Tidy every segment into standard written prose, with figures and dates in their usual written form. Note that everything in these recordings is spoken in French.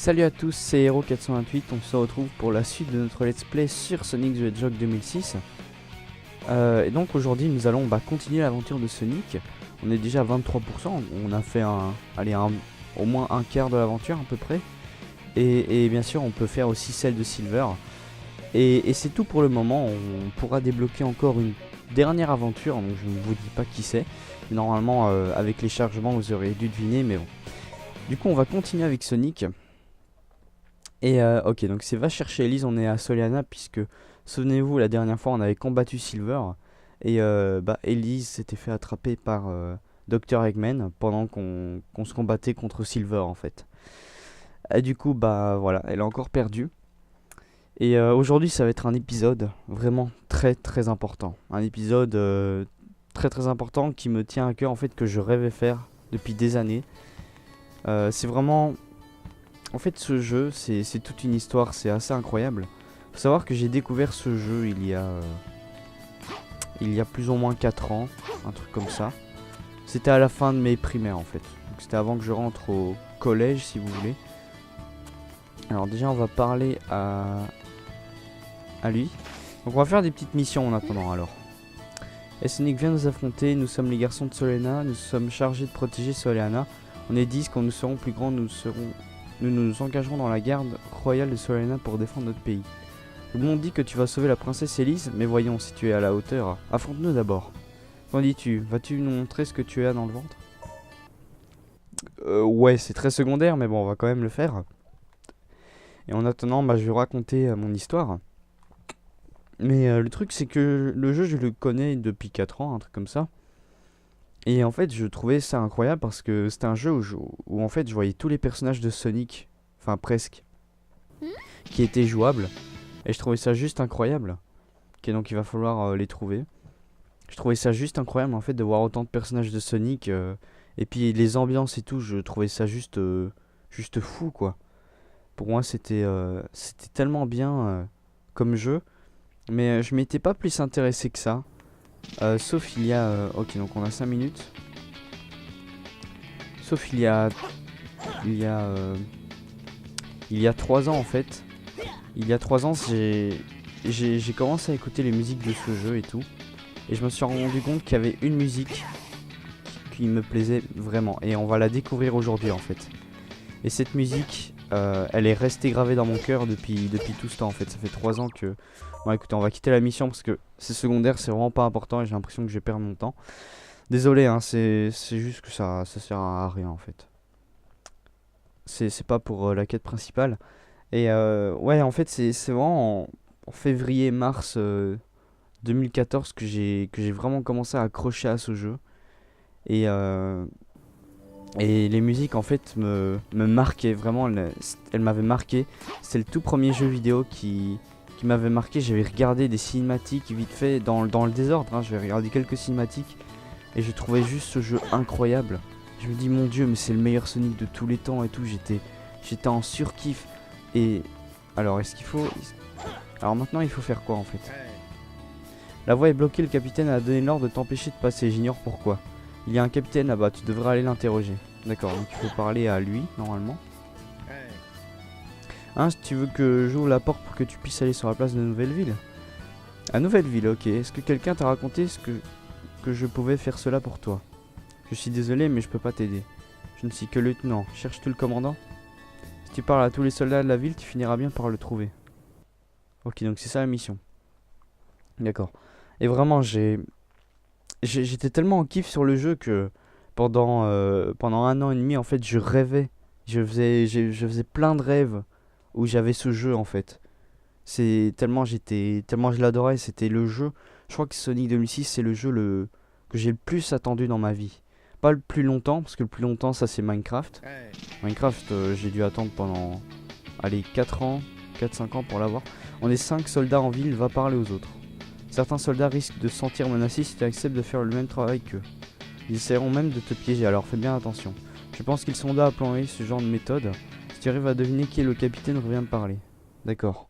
Salut à tous, c'est Hero428, on se retrouve pour la suite de notre let's play sur Sonic the Hedgehog 2006. Et donc aujourd'hui nous allons continuer l'aventure de Sonic. On est déjà à 23%, on a fait au moins un quart de l'aventure à peu près. Et bien sûr on peut faire aussi celle de Silver. Et c'est tout pour le moment, on pourra débloquer encore une dernière aventure, donc je ne vous dis pas qui c'est. Normalement avec les chargements vous aurez dû deviner, mais bon. Du coup on va continuer avec Sonic. Et ok, donc c'est va chercher Elise, on est à Soleanna puisque, souvenez-vous, la dernière fois on avait combattu Silver. Et Elise s'était fait attraper par Dr Eggman pendant qu'on se combattait contre Silver en fait. Et du coup voilà, elle a encore perdu. Et aujourd'hui ça va être un épisode vraiment très très important. Un épisode très très important qui me tient à cœur en fait, que je rêvais faire depuis des années. C'est vraiment... En fait ce jeu c'est toute une histoire, c'est assez incroyable. Faut savoir que j'ai découvert ce jeu il y a plus ou moins 4 ans, un truc comme ça. C'était à la fin de mes primaires en fait. Donc c'était avant que je rentre au collège si vous voulez. Alors déjà on va parler à lui. Donc on va faire des petites missions en attendant alors. Et Sonic vient nous affronter, nous sommes les garçons de Soleanna, nous sommes chargés de protéger Soleanna. On est 10, quand nous serons plus grands nous nous engagerons dans la garde royale de Soleanna pour défendre notre pays. Le monde dit que tu vas sauver la princesse Elise, mais voyons si tu es à la hauteur. Affronte-nous d'abord. Qu'en dis-tu? Vas-tu nous montrer ce que tu as dans le ventre? Ouais, c'est très secondaire, mais bon, on va quand même le faire. Et en attendant, je vais raconter mon histoire. Mais le truc, c'est que le jeu, je le connais depuis 4 ans, un truc comme ça. Et en fait, je trouvais ça incroyable parce que c'était un jeu où en fait, je voyais tous les personnages de Sonic, enfin presque, qui étaient jouables. Et je trouvais ça juste incroyable. Ok, donc il va falloir les trouver. Je trouvais ça juste incroyable en fait de voir autant de personnages de Sonic. Et puis les ambiances et tout, je trouvais ça juste fou quoi. Pour moi c'était tellement bien comme jeu. Mais je m'étais pas plus intéressé que ça. Sauf il y a... ok, donc on a 5 minutes. Sauf il y a 3 ans en fait. Il y a 3 ans j'ai commencé à écouter les musiques de ce jeu et tout. Et je me suis rendu compte qu'il y avait une musique qui me plaisait vraiment. Et on va la découvrir aujourd'hui en fait. Et cette musique, elle est restée gravée dans mon cœur depuis tout ce temps en fait. Ça fait 3 ans que... Bon écoutez, on va quitter la mission parce que c'est secondaire, c'est vraiment pas important et j'ai l'impression que je vais perdre mon temps. Désolé, hein, c'est juste que ça sert à rien en fait. C'est pas pour la quête principale. Et ouais, en fait, c'est vraiment en février-mars 2014 que j'ai vraiment commencé à accrocher à ce jeu. Et les musiques en fait me marquaient vraiment, elles m'avaient marqué. C'est le tout premier jeu vidéo qui m'avait marqué. J'avais regardé des cinématiques vite fait dans le désordre, hein. J'avais regardé quelques cinématiques et je trouvais juste ce jeu incroyable. Je me dis mon dieu, mais c'est le meilleur Sonic de tous les temps et tout. J'étais en surkiff. Et alors est-ce qu'il faut... Alors maintenant il faut faire quoi en fait? La voie est bloquée, le capitaine a donné l'ordre de t'empêcher de passer, j'ignore pourquoi. Il y a un capitaine là-bas, tu devrais aller l'interroger. D'accord, donc il faut parler à lui normalement. Hein, si tu veux que j'ouvre la porte pour que tu puisses aller sur la place de Nouvelle-Ville? À Nouvelle-Ville, ok. Est-ce que quelqu'un t'a raconté que je pouvais faire cela pour toi? Je suis désolé, mais je peux pas t'aider. Je ne suis que lieutenant. Cherches-tu le commandant? Si tu parles à tous les soldats de la ville, tu finiras bien par le trouver. Ok, donc c'est ça la mission. D'accord. Et vraiment, j'étais tellement en kiff sur le jeu que pendant 1 an et demi, en fait, je rêvais. Je faisais plein de rêves où j'avais ce jeu en fait. C'est tellement je l'adorais, c'était le jeu. Je crois que Sonic 2006 c'est le jeu que j'ai le plus attendu dans ma vie. Pas le plus longtemps parce que le plus longtemps ça c'est Minecraft. Minecraft j'ai dû attendre pendant 4 ans, 4-5 ans pour l'avoir. On est 5 soldats en ville, va parler aux autres. Certains soldats risquent de se sentir menacés si tu acceptes de faire le même travail qu'eux. Ils essaieront même de te piéger, alors fais bien attention. Je pense qu'ils sont là à planter ce genre de méthode. Si tu arrives à deviner qui est le capitaine, reviens me parler. D'accord.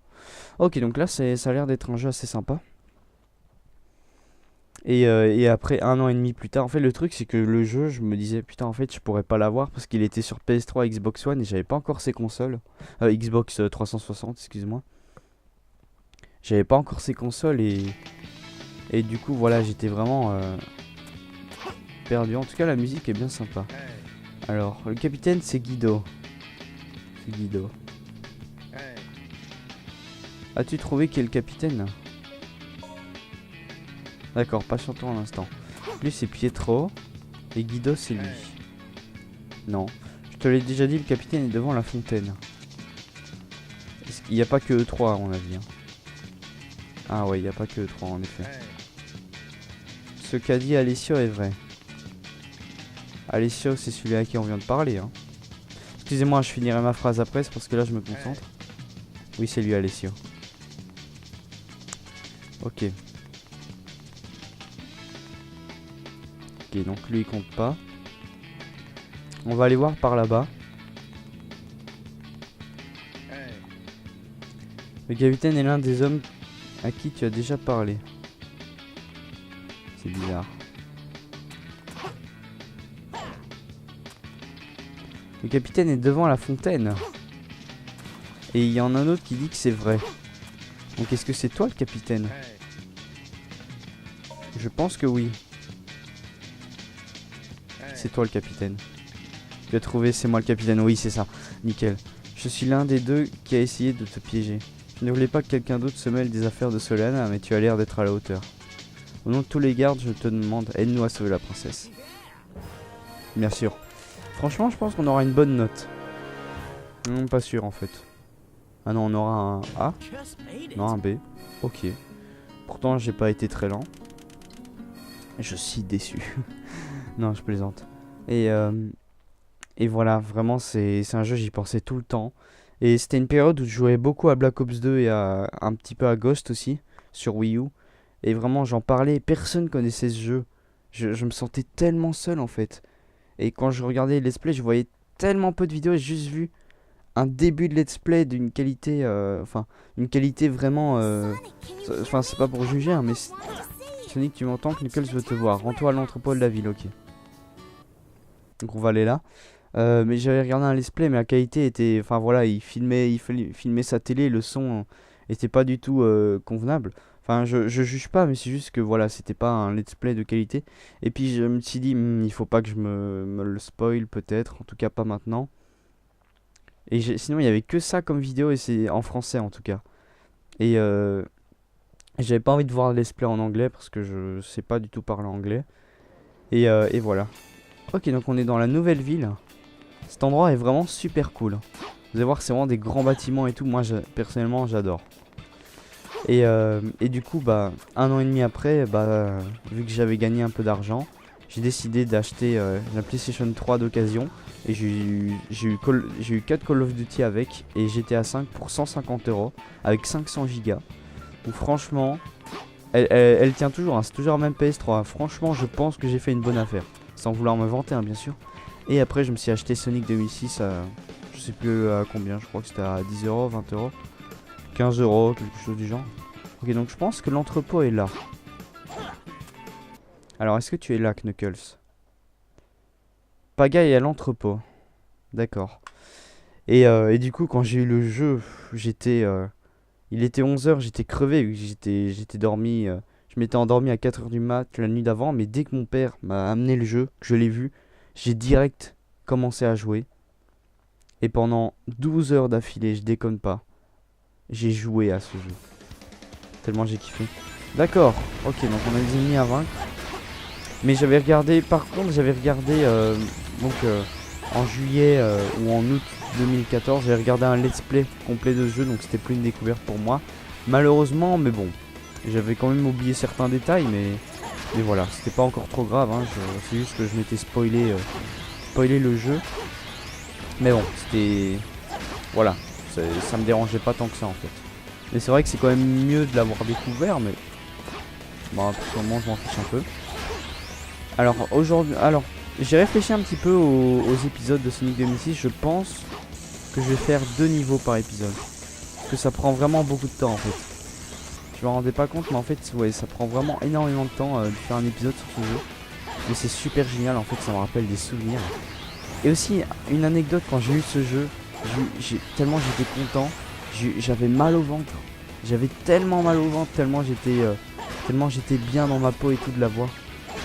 Ok, donc là ça a l'air d'être un jeu assez sympa. Et après 1 an et demi plus tard, en fait le truc c'est que le jeu, je me disais putain en fait je pourrais pas l'avoir parce qu'il était sur PS3, Xbox One et j'avais pas encore ces consoles. Xbox 360, excuse-moi. J'avais pas encore ces consoles et du coup voilà j'étais vraiment perdu. En tout cas la musique est bien sympa. Alors le capitaine c'est Guido. C'est Guido. As-tu trouvé qui est le capitaine? D'accord, patientons un instant. Lui c'est Pietro et Guido c'est lui. Non, je te l'ai déjà dit, le capitaine est devant la fontaine. Il n'y a pas que eux trois à mon avis. Hein. Ah ouais, il n'y a pas que eux trois en effet. Ce qu'a dit Alessio est vrai. Alessio c'est celui à qui on vient de parler. Hein. Excusez-moi, je finirai ma phrase après, c'est parce que là je me concentre. Oui, c'est lui Alessio. Ok. Ok, donc lui il compte pas. On va aller voir par là-bas. Le capitaine est l'un des hommes à qui tu as déjà parlé. C'est bizarre. Le capitaine est devant la fontaine. Et il y en a un autre qui dit que c'est vrai. Donc est-ce que c'est toi le capitaine? Je pense que oui. C'est toi le capitaine. Tu as trouvé, c'est moi le capitaine. Oui, c'est ça. Nickel. Je suis l'un des deux qui a essayé de te piéger. Je ne voulais pas que quelqu'un d'autre se mêle des affaires de Solana, mais tu as l'air d'être à la hauteur. Au nom de tous les gardes, je te demande, aide-nous à sauver la princesse. Bien sûr. Franchement, je pense qu'on aura une bonne note. Non, pas sûr en fait. Ah non, on aura un A. Non, un B. Ok. Pourtant, j'ai pas été très lent. Je suis déçu. Non, je plaisante. Et voilà, vraiment, c'est un jeu, j'y pensais tout le temps. Et c'était une période où je jouais beaucoup à Black Ops 2 et un petit peu à Ghost aussi, sur Wii U. Et vraiment, j'en parlais, personne connaissait ce jeu. Je me sentais tellement seul en fait. Et quand je regardais les let's play, je voyais tellement peu de vidéos, j'ai juste vu un début de let's play d'une qualité, une qualité vraiment, c'est pas pour juger, hein, mais Sonic, tu m'entends, Knuckles veut te voir, rends-toi à l'entrepôt de la ville, ok. Donc on va aller là. Mais j'avais regardé un let's play, mais la qualité était, enfin voilà, il filmait sa télé, le son était pas du tout convenable. Enfin, je juge pas, mais c'est juste que voilà, c'était pas un let's play de qualité. Et puis je me suis dit, il faut pas que je me le spoil peut-être, en tout cas pas maintenant. Et sinon, il y avait que ça comme vidéo, et c'est en français en tout cas. Et j'avais pas envie de voir le let's play en anglais parce que je sais pas du tout parler anglais. Et voilà. Ok, donc on est dans la nouvelle ville. Cet endroit est vraiment super cool. Vous allez voir, c'est vraiment des grands bâtiments et tout. Moi, personnellement, j'adore. Et du coup, bah, 1 an et demi après, bah, vu que j'avais gagné un peu d'argent, j'ai décidé d'acheter la PlayStation 3 d'occasion. Et j'ai eu 4 Call of Duty avec. Et GTA 5 pour 150 € avec 500 Go. Donc franchement, elle tient toujours, hein, c'est toujours la même PS3. Hein. Franchement, je pense que j'ai fait une bonne affaire. Sans vouloir me vanter, hein, bien sûr. Et après, je me suis acheté Sonic 2006 à, je sais plus à combien, je crois que c'était à 10 €, 20 €, 15 €, quelque chose du genre. Ok, donc je pense que l'entrepôt est là. Alors, est-ce que tu es là, Knuckles? Pagaille à l'entrepôt. D'accord. Et du coup, quand j'ai eu le jeu, j'étais... il était 11 h, j'étais crevé, vu que j'étais dormi... je m'étais endormi à 4 h du mat la nuit d'avant, mais dès que mon père m'a amené le jeu, que je l'ai vu, j'ai direct commencé à jouer. Et pendant 12 heures d'affilée, je déconne pas, j'ai joué à ce jeu. Tellement j'ai kiffé. D'accord, ok, donc on a des ennemis à vaincre. Mais j'avais regardé, par contre, en juillet ou en août 2014, j'avais regardé un let's play complet de ce jeu, donc c'était plus une découverte pour moi. Malheureusement, mais bon, j'avais quand même oublié certains détails, mais voilà, c'était pas encore trop grave, hein, c'est juste que je m'étais spoilé le jeu. Mais bon, c'était... Voilà, ça me dérangeait pas tant que ça en fait. Mais c'est vrai que c'est quand même mieux de l'avoir découvert, mais... Bon, pour le moment, je m'en fiche un peu. Alors, aujourd'hui... Alors, j'ai réfléchi un petit peu aux épisodes de Sonic 2006. Je pense que je vais faire 2 niveaux par épisode. Parce que ça prend vraiment beaucoup de temps en fait. Je me rendais pas compte, mais en fait, ouais, ça prend vraiment énormément de temps de faire un épisode sur ce jeu. Mais c'est super génial, en fait, ça me rappelle des souvenirs. Et aussi, une anecdote, quand j'ai eu ce jeu, tellement j'étais content, j'avais mal au ventre. J'avais tellement mal au ventre, tellement j'étais bien dans ma peau et tout de l'avoir.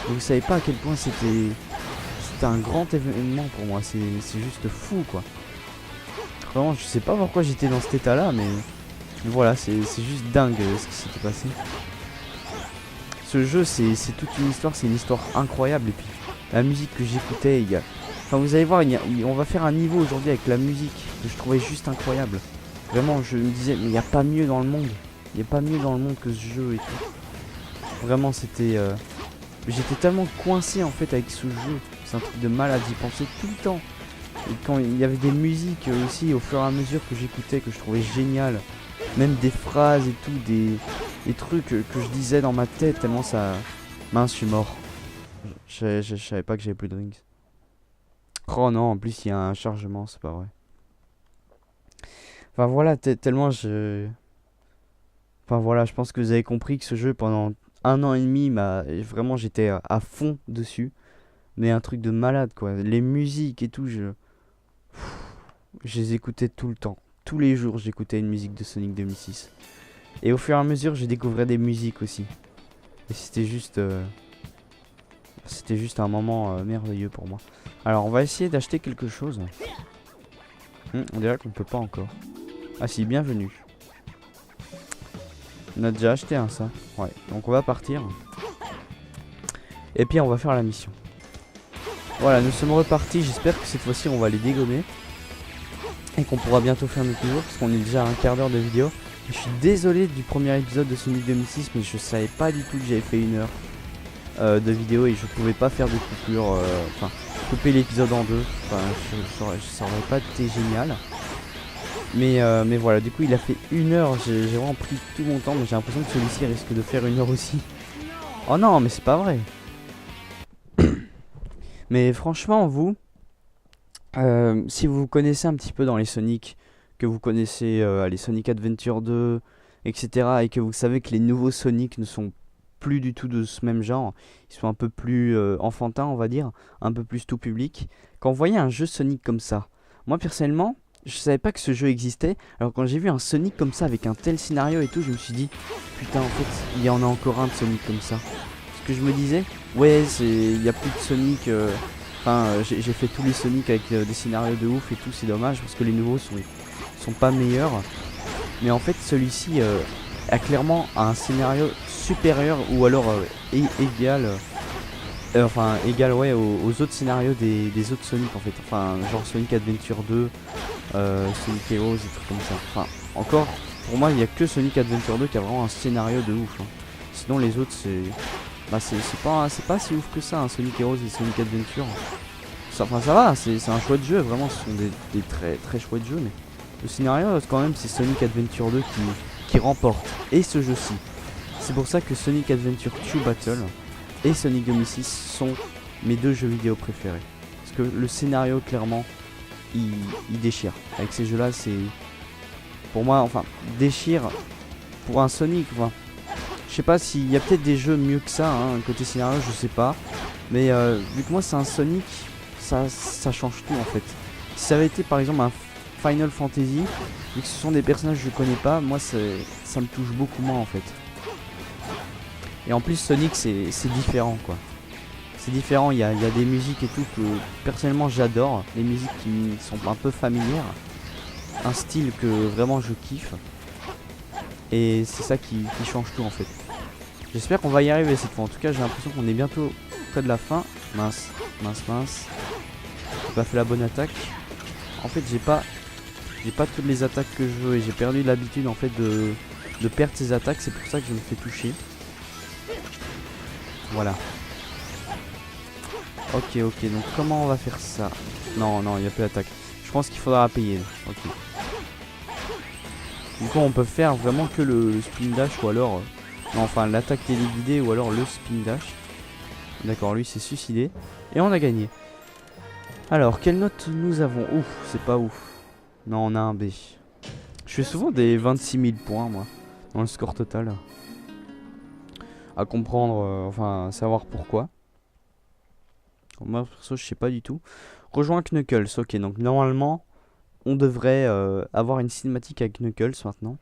Vous savez pas à quel point c'était un grand événement pour moi, c'est juste fou quoi. Vraiment, je sais pas pourquoi j'étais dans cet état là, mais voilà, c'est juste dingue ce qui s'était passé. Ce jeu, c'est toute une histoire, c'est une histoire incroyable. Et puis la musique que j'écoutais, enfin vous allez voir, on va faire un niveau aujourd'hui avec la musique que je trouvais juste incroyable. Vraiment, je me disais, mais il n'y a pas mieux dans le monde. Il n'y a pas mieux dans le monde que ce jeu et tout. Vraiment, c'était... J'étais tellement coincé en fait avec ce jeu. C'est un truc de malade, j'y pensais tout le temps. Et quand il y avait des musiques aussi, au fur et à mesure que j'écoutais, que je trouvais génial. Même des phrases et tout, des trucs que je disais dans ma tête, tellement ça... Mince, je suis mort. Je savais pas que j'avais plus de rings. Oh non, en plus il y a un chargement, c'est pas vrai. Enfin voilà, tellement je... Enfin voilà, je pense que vous avez compris que ce jeu pendant 1 an et demi, vraiment j'étais à fond dessus. Mais un truc de malade quoi. Les musiques et tout, je les écoutais tout le temps. Tous les jours j'écoutais une musique de Sonic 2006. Et au fur et à mesure je découvrais des musiques aussi. Et c'était juste un moment merveilleux pour moi. Alors on va essayer d'acheter quelque chose. On dirait qu'on peut pas encore. Ah si, bienvenue. On a déjà acheté un ça. Ouais, donc on va partir. Et puis on va faire la mission. Voilà, nous sommes repartis. J'espère que cette fois-ci on va les dégommer. Et qu'on pourra bientôt faire notre niveau. Parce qu'on est déjà à un quart d'heure de vidéo. Je suis désolé du premier épisode de Sonic 2006. Mais je savais pas du tout que j'avais fait 1 heure de vidéo. Et je pouvais pas faire de coupure. Enfin, couper l'épisode en deux. Enfin, ça aurait pas été génial. Mais voilà, du coup il a fait 1 heure, j'ai vraiment pris tout mon temps, mais j'ai l'impression que celui-ci risque de faire 1 heure aussi. Oh non, mais c'est pas vrai. Mais franchement, vous, si vous connaissez un petit peu dans les Sonic, que vous connaissez les Sonic Adventure 2, etc., et que vous savez que les nouveaux Sonic ne sont plus du tout de ce même genre, ils sont un peu plus enfantins, on va dire, un peu plus tout public, quand vous voyez un jeu Sonic comme ça, moi personnellement, je savais pas que ce jeu existait. Alors quand j'ai vu un Sonic comme ça avec un tel scénario et tout, je me suis dit putain, en fait il y en a encore un de Sonic comme ça. Parce que je me disais ouais, il y a plus de Sonic. Enfin j'ai fait tous les Sonic avec des scénarios de ouf et tout, c'est dommage parce que les nouveaux sont pas meilleurs. Mais en fait celui-ci a clairement un scénario supérieur ou alors égal. Enfin égal ouais aux autres scénarios des autres Sonic en fait. Enfin genre Sonic Adventure 2. Sonic Heroes, des trucs comme ça. Enfin, encore, pour moi, il n'y a que Sonic Adventure 2 qui a vraiment un scénario de ouf. Hein. Sinon, les autres, c'est pas si ouf que ça, hein, Sonic Heroes et Sonic Adventure. Enfin, ça va, c'est un chouette jeu, vraiment, ce sont des très très chouettes jeux, mais le scénario, quand même, c'est Sonic Adventure 2 qui remporte. Et ce jeu-ci. C'est pour ça que Sonic Adventure 2 Battle et Sonic 2006 sont mes 2 jeux vidéo préférés. Parce que le scénario, clairement, il déchire. Avec ces jeux là, c'est pour moi, enfin, déchire pour un Sonic. Enfin, je sais pas s'il y a peut-être des jeux mieux que ça, hein, côté scénario, je sais pas. Mais vu que moi c'est un Sonic, ça change tout en fait. Si ça avait été par exemple un Final Fantasy, vu que ce sont des personnages que je connais pas, moi ça me touche beaucoup moins en fait. Et en plus Sonic c'est différent quoi. C'est différent, il y a des musiques et tout que personnellement j'adore. Les musiques qui me sont un peu familières. Un style que vraiment je kiffe. Et c'est ça qui change tout en fait. J'espère qu'on va y arriver cette fois. En tout cas j'ai l'impression qu'on est bientôt près de la fin. Mince. J'ai pas fait la bonne attaque. En fait j'ai pas toutes les attaques que je veux. Et j'ai perdu l'habitude en fait de perdre ces attaques. C'est pour ça que je me fais toucher. Voilà. Ok, donc comment on va faire ça? Non, il n'y a plus d'attaque. Je pense qu'il faudra payer. Ok. Du coup, on peut faire vraiment que le spin dash ou alors... non, enfin, l'attaque téléguidée ou alors le spin dash. D'accord, lui s'est suicidé. Et on a gagné. Alors, quelle note nous avons? Ouf, c'est pas ouf. Non, on a un B. Je fais souvent des 26 000 points, moi. dans le score total. À comprendre, enfin, à savoir pourquoi. Moi, perso, je sais pas du tout. Rejoins Knuckles, ok, donc normalement, on devrait avoir une cinématique avec Knuckles maintenant.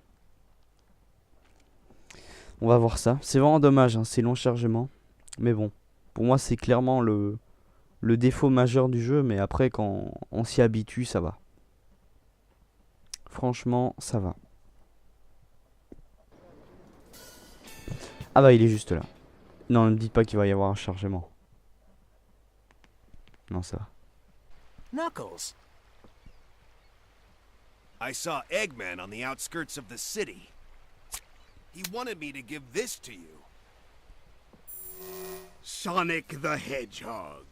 On va voir ça. C'est vraiment dommage, hein, c'est long chargement. Mais bon, pour moi, c'est clairement le défaut majeur du jeu, mais après, quand on s'y habitue, ça va. Franchement, ça va. Ah bah, il est juste là. Non, ne me dites pas qu'il va y avoir un chargement. Non, ça va. Knuckles! I saw Eggman on the outskirts of the city. He wanted me to give this to you. Sonic the Hedgehog.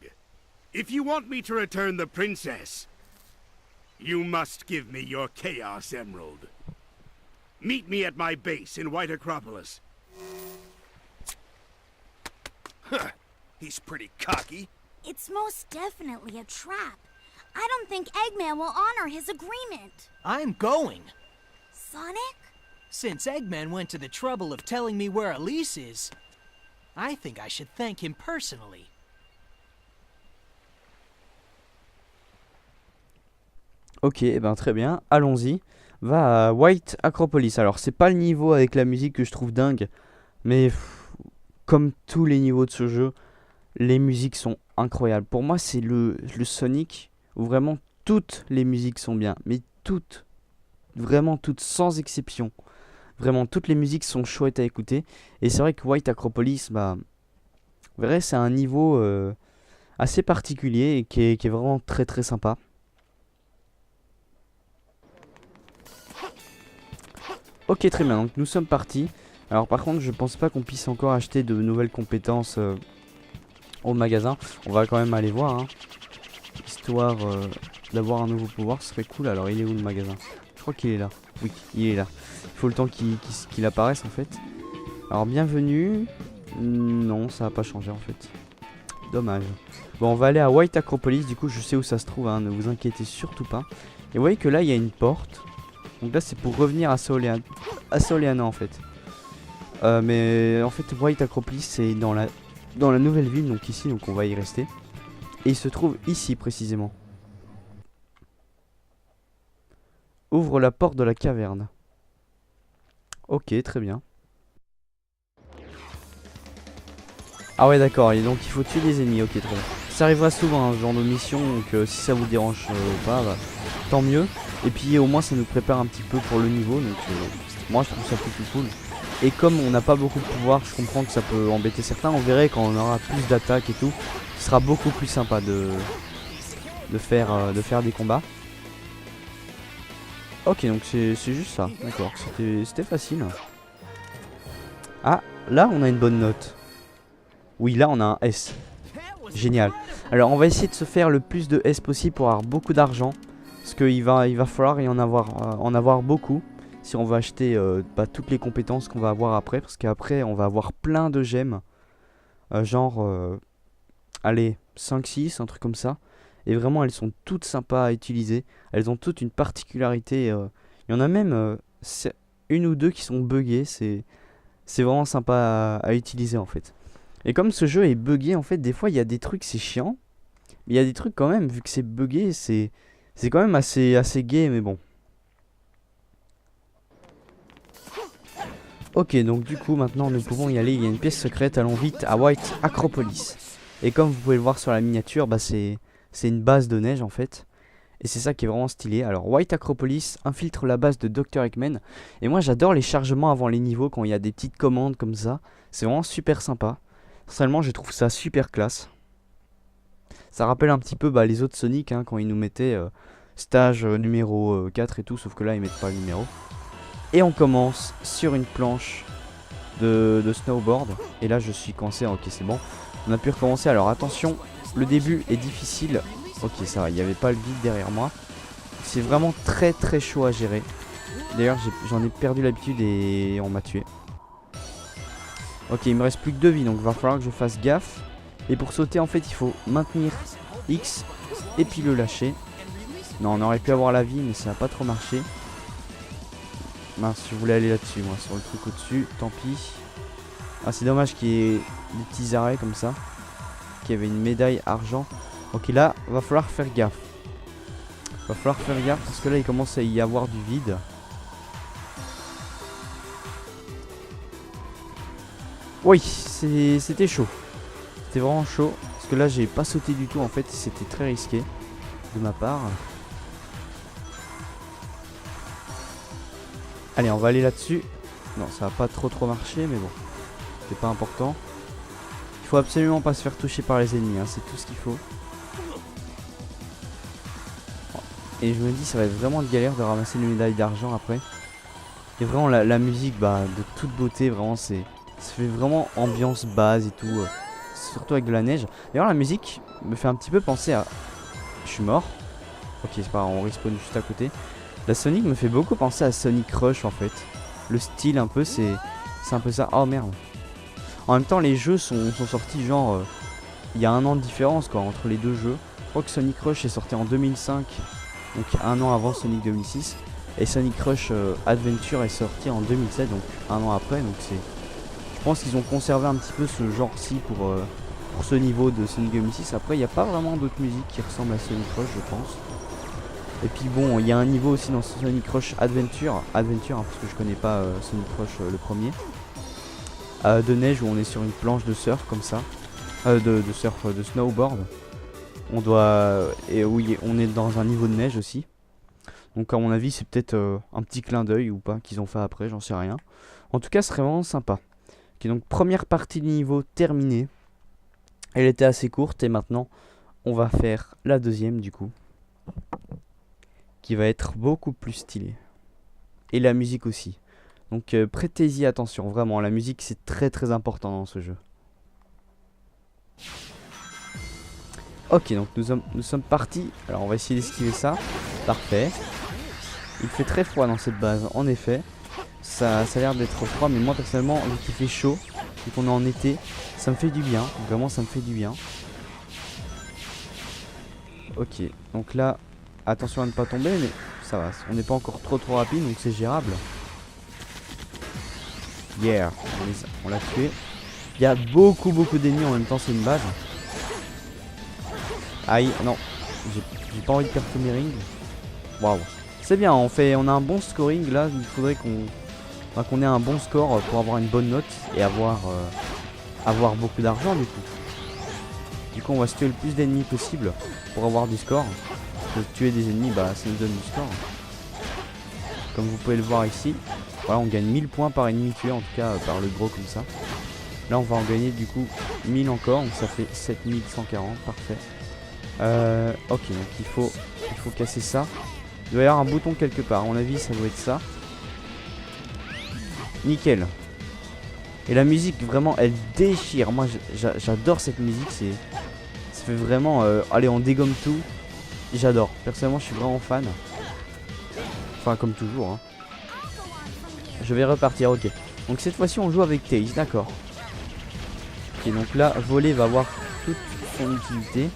If you want me to return the princess, you must give me your Chaos Emerald. Meet me at my base in White Acropolis. Huh. He's pretty cocky. It's most definitely a trap. I don't think Eggman will honor his agreement. I'm going! Sonic? Since Eggman went to the trouble of telling me where Elise is, I think I should thank him personally. Ok, eh ben très bien, allons-y. Va à White Acropolis. Alors, c'est pas le niveau avec la musique que je trouve dingue, mais comme tous les niveaux de ce jeu, les musiques sont incroyables. Pour moi, c'est le Sonic où vraiment toutes les musiques sont bien, mais toutes, vraiment toutes, sans exception. Vraiment, toutes les musiques sont chouettes à écouter. Et c'est vrai que White Acropolis, bah, vous verrez, c'est un niveau assez particulier et qui est vraiment très très sympa. Ok, très bien, donc nous sommes partis. Alors par contre, je pense pas qu'on puisse encore acheter de nouvelles compétences au magasin. On va quand même aller voir, hein, histoire d'avoir un nouveau pouvoir, ce serait cool. Alors il est où le magasin? Je crois qu'il est là. Oui, il est là. Il faut le temps qu'il apparaisse en fait. Alors bienvenue. Non, ça va pas changer en fait. Dommage. Bon, on va aller à White Acropolis. Du coup, je sais où ça se trouve, hein, ne vous inquiétez surtout pas. Et vous voyez que là, il y a une porte. Donc là, c'est pour revenir à Soleana en fait. Mais en fait, White Acropolis, c'est dans la nouvelle ville, donc ici, donc on va y rester. Et il se trouve ici précisément. Ouvre la porte de la caverne. Ok, très bien. Ah ouais, d'accord, et donc il faut tuer des ennemis, ok, très bien. Ça arrivera souvent, hein, ce genre de mission, donc si ça vous dérange pas, bah, tant mieux. Et puis au moins ça nous prépare un petit peu pour le niveau, donc moi je trouve ça plutôt cool. Et comme on n'a pas beaucoup de pouvoir, je comprends que ça peut embêter certains. On verrait quand on aura plus d'attaques et tout, ce sera beaucoup plus sympa de faire des combats. Ok, donc c'est juste ça, d'accord, c'était facile. Ah, là on a une bonne note. Oui, là on a un S. Génial. Alors on va essayer de se faire le plus de S possible pour avoir beaucoup d'argent. Parce qu'il va falloir y en avoir beaucoup. Si on veut acheter toutes les compétences qu'on va avoir après. Parce qu'après on va avoir plein de gemmes. Allez, 5-6, un truc comme ça. Et vraiment elles sont toutes sympas à utiliser. Elles ont toutes une particularité. Il y en a même une ou deux qui sont buggées. C'est vraiment sympa à utiliser en fait. Et comme ce jeu est buggé, en fait, des fois il y a des trucs, c'est chiant. Mais il y a des trucs quand même, vu que c'est buggé, c'est quand même assez gai, mais bon. Ok, donc du coup, maintenant nous pouvons y aller. Il y a une pièce secrète, allons vite à White Acropolis. Et comme vous pouvez le voir sur la miniature, bah c'est une base de neige en fait. Et c'est ça qui est vraiment stylé. Alors White Acropolis infiltre la base de Dr Eggman. Et moi j'adore les chargements avant les niveaux, quand il y a des petites commandes comme ça. C'est vraiment super sympa. Personnellement, je trouve ça super classe. Ça rappelle un petit peu les autres Sonic, hein, quand ils nous mettaient stage numéro 4 et tout, sauf que là ils mettent pas le numéro. Et on commence sur une planche de snowboard. Et là je suis coincé, ok c'est bon. On a pu recommencer, alors attention, le début est difficile. Ok, ça va, il n'y avait pas le vide derrière moi. C'est vraiment très très chaud à gérer. D'ailleurs j'en ai perdu l'habitude et on m'a tué. Ok, il me reste plus que 2 vies, donc il va falloir que je fasse gaffe. Et pour sauter, en fait, il faut maintenir X et puis le lâcher. Non, on aurait pu avoir la vie, mais ça n'a pas trop marché. Mince, je voulais aller là-dessus, moi, sur le truc au-dessus. Tant pis. Ah, c'est dommage qu'il y ait des petits arrêts comme ça. Qu'il y avait une médaille argent. Ok, là, va falloir faire gaffe. Va falloir faire gaffe parce que là, il commence à y avoir du vide. Oui, c'était chaud. C'était vraiment chaud. Parce que là, j'ai pas sauté du tout en fait. C'était très risqué de ma part. Allez, on va aller là-dessus. Non, ça va pas trop marcher, mais bon. C'est pas important. Il faut absolument pas se faire toucher par les ennemis, hein, c'est tout ce qu'il faut. Et je me dis, ça va être vraiment de galère de ramasser une médaille d'argent après. Et vraiment, la musique, bah, de toute beauté, vraiment, ça fait vraiment ambiance base et tout. Surtout avec de la neige. D'ailleurs, la musique me fait un petit peu penser à... Je suis mort. Ok, c'est pas grave, on respawn juste à côté. La Sonic me fait beaucoup penser à Sonic Rush en fait. Le style un peu, c'est un peu ça. Oh merde. En même temps, les jeux sont sortis genre... il y a un an de différence quoi entre les deux jeux. Je crois que Sonic Rush est sorti en 2005. Donc un an avant Sonic 2006. Et Sonic Rush Adventure est sorti en 2007, donc un an après. Donc c'est... Je pense qu'ils ont conservé un petit peu ce genre-ci pour ce niveau de Sonic 2006. Après, il n'y a pas vraiment d'autres musiques qui ressemblent à Sonic Rush, je pense. Et puis bon, il y a un niveau aussi dans Sonic Rush Adventure, hein, parce que je connais pas Sonic Rush le premier. De neige où on est sur une planche de surf comme ça. De snowboard. On doit... Et oui, on est dans un niveau de neige aussi. Donc à mon avis, c'est peut-être un petit clin d'œil ou pas qu'ils ont fait après, j'en sais rien. En tout cas, ce serait vraiment sympa. Ok, donc première partie du niveau terminée. Elle était assez courte et maintenant, on va faire la deuxième du coup. Qui va être beaucoup plus stylée. Et la musique aussi. Donc prêtez-y attention, vraiment, la musique c'est très important dans ce jeu. Ok, donc nous sommes partis. Alors on va essayer d'esquiver ça. Parfait. Il fait très froid dans cette base, en effet. Ça a l'air d'être froid, mais moi personnellement, vu qu'il fait chaud, vu qu'on est en été, ça me fait du bien. Vraiment, ça me fait du bien. Ok, donc là... Attention à ne pas tomber, mais ça va, on n'est pas encore trop rapide, donc c'est gérable. Yeah, on l'a tué. Il y a beaucoup d'ennemis en même temps, c'est une base. Aïe, non, j'ai pas envie de perdre tous mes rings. Waouh, c'est bien, on a un bon scoring là, il faudrait qu'on ait un bon score pour avoir une bonne note et avoir beaucoup d'argent du coup. Du coup, on va se tuer le plus d'ennemis possible pour avoir du score. Tuer des ennemis, bah ça nous donne du score. Comme vous pouvez le voir ici, voilà, on gagne 1000 points par ennemi tué, en tout cas par le gros comme ça. Là on va en gagner du coup 1000 encore, donc ça fait 7140, parfait. Ok, donc il faut casser ça. Il doit y avoir un bouton quelque part, à mon avis ça doit être ça. Nickel. Et la musique vraiment elle déchire, moi j'adore cette musique, ça fait vraiment, allez on dégomme tout. J'adore, personnellement je suis vraiment fan. Enfin comme toujours hein. Je vais repartir, ok. Donc cette fois-ci on joue avec Tails, d'accord. Ok, donc là voler va avoir toute son utilité.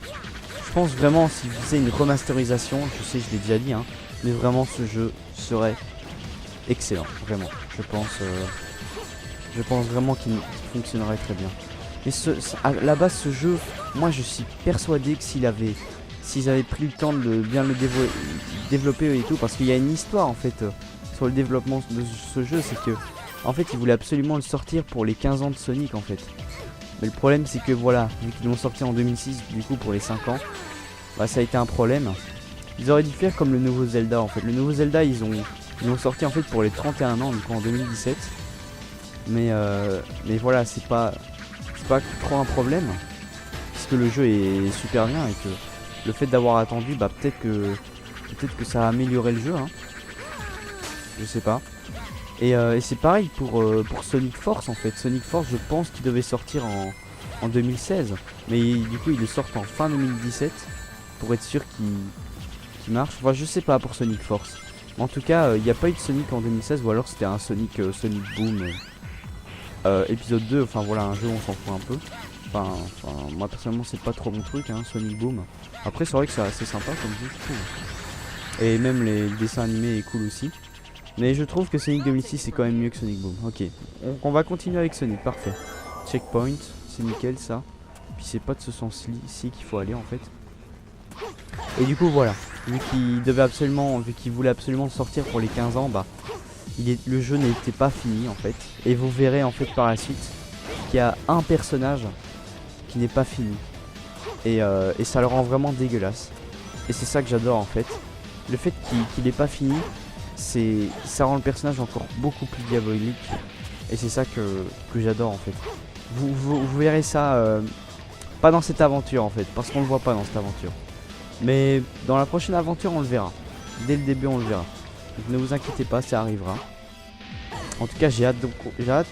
Je pense vraiment si je faisais une remasterisation, je sais je l'ai déjà dit hein, mais vraiment ce jeu serait excellent, vraiment. Je pense vraiment qu'il fonctionnerait très bien. Mais à la base ce jeu, moi je suis persuadé que s'ils avaient pris le temps de bien le développer et tout, parce qu'il y a une histoire en fait sur le développement de ce jeu, c'est que en fait ils voulaient absolument le sortir pour les 15 ans de Sonic en fait. Mais le problème c'est que voilà, vu qu'ils l'ont sorti en 2006 du coup pour les 5 ans, bah ça a été un problème. Ils auraient dû faire comme le nouveau Zelda en fait. Le nouveau Zelda ils l'ont sorti en fait pour les 31 ans, du coup en 2017. Mais voilà, c'est pas trop un problème puisque le jeu est super bien et que le fait d'avoir attendu, bah peut-être que ça a amélioré le jeu hein. Je sais pas. Et c'est pareil pour Sonic Force en fait. Sonic Force je pense qu'il devait sortir en 2016, mais du coup ils le sortent en fin 2017 pour être sûr qu'il marche. Enfin je sais pas pour Sonic Force. En tout cas il n'y a pas eu de Sonic en 2016, ou alors c'était un Sonic Boom épisode 2, enfin voilà un jeu on s'en fout un peu. Enfin moi personnellement c'est pas trop mon truc hein, Sonic Boom. Après c'est vrai que c'est assez sympa comme jeu je trouve. Et même les dessins animés est cool aussi. Mais je trouve que Sonic 2006 c'est quand même mieux que Sonic Boom. Ok, on va continuer avec Sonic, parfait. Checkpoint, c'est nickel ça. Puis c'est pas de ce sens-ci qu'il faut aller en fait. Et du coup voilà, vu qu'il voulait absolument sortir pour les 15 ans, bah le jeu n'était pas fini en fait. Et vous verrez en fait par la suite qu'il y a un personnage qui n'est pas fini. Et ça le rend vraiment dégueulasse. Et c'est ça que j'adore en fait. Le fait qu'il n'est pas fini, ça rend le personnage encore beaucoup plus diabolique. Et c'est ça que j'adore en fait. Vous verrez ça pas dans cette aventure en fait, parce qu'on le voit pas dans cette aventure. Mais dans la prochaine aventure on le verra. Dès le début on le verra. Donc ne vous inquiétez pas, ça arrivera. En tout cas j'ai hâte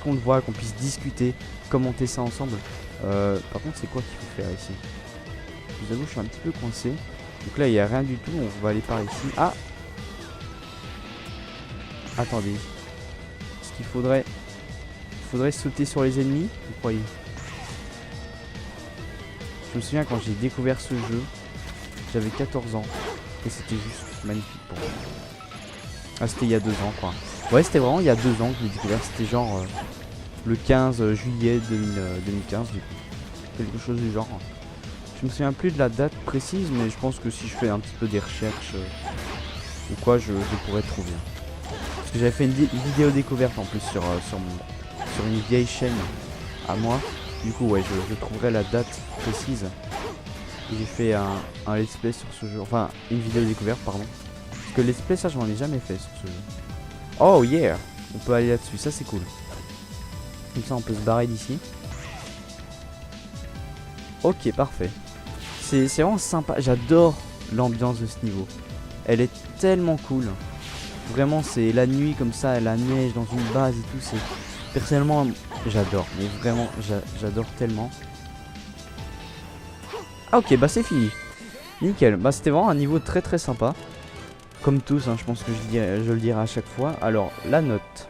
qu'on le voit, qu'on puisse discuter, commenter ça ensemble. Par contre c'est quoi qu'il faut faire ici? Je vous avoue je suis un petit peu coincé. Donc là il n'y a rien du tout, on va aller par ici. Ah! Attendez. Est-ce qu'il faudrait sauter sur les ennemis? Vous croyez? Je me souviens quand j'ai découvert ce jeu, j'avais 14 ans. Et c'était juste magnifique pour moi. Ah c'était il y a 2 ans quoi. Ouais c'était vraiment il y a 2 ans que j'ai découvert. C'était genre le 15 juillet 2015 du coup. Quelque chose du genre. Je me souviens plus de la date précise, mais je pense que si je fais un petit peu des recherches ou quoi, je pourrais trouver. Parce que j'avais fait une vidéo découverte en plus sur une vieille chaîne à moi. Du coup ouais je trouverai la date précise. Et j'ai fait un let's play sur ce jeu. Enfin une vidéo découverte pardon. Parce que let's play ça je m'en ai jamais fait sur ce jeu. Oh yeah. On peut aller là-dessus, ça c'est cool. Comme ça on peut se barrer d'ici. Ok parfait. C'est vraiment sympa, j'adore l'ambiance de ce niveau. Elle est tellement cool. Vraiment c'est la nuit comme ça, la neige dans une base et tout. C'est personnellement j'adore, mais vraiment j'adore tellement. Ah ok bah c'est fini. Nickel, bah c'était vraiment un niveau très très sympa. Comme tous hein, je pense que je le dirai à chaque fois. Alors la note.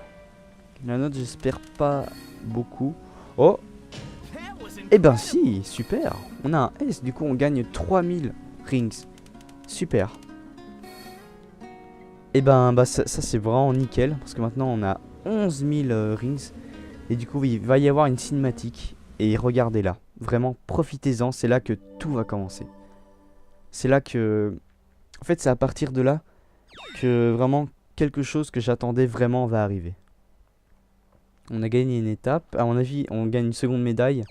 La note j'espère pas beaucoup. Oh. Eh ben si, super. On a un S, du coup on gagne 3000 rings. Super. Et ben bah ça c'est vraiment nickel. Parce que maintenant on a 11 000 rings. Et du coup il va y avoir une cinématique. Et regardez là. Vraiment profitez-en, c'est là que tout va commencer. C'est là que... En fait c'est à partir de là que vraiment quelque chose que j'attendais vraiment va arriver. On a gagné une étape. À mon avis on gagne une seconde médaille.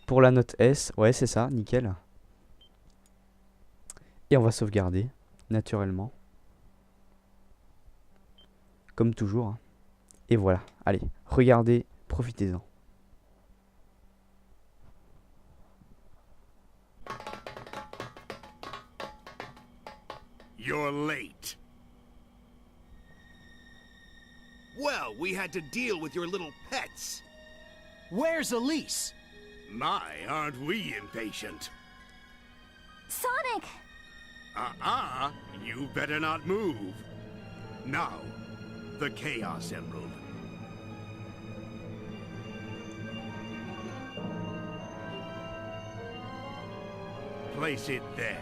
Pour la note S, ouais c'est ça, nickel. Et on va sauvegarder, naturellement. Comme toujours. Hein. Et voilà, allez, regardez, profitez-en. You're late. Well, we had to deal with your little pets. Where's Elise? My, aren't we impatient? Sonic! You better not move. Now, the Chaos Emerald. Place it there.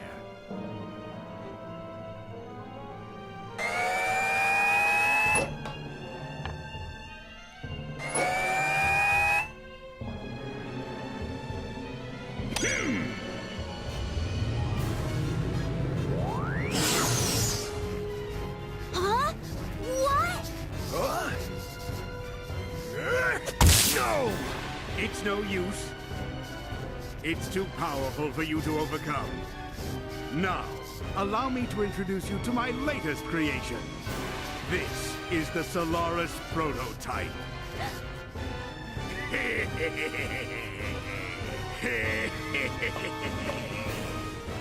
Huh? What? No! It's no use. It's too powerful for you to overcome. Now, allow me to introduce you to my latest creation. This is the Solaris prototype.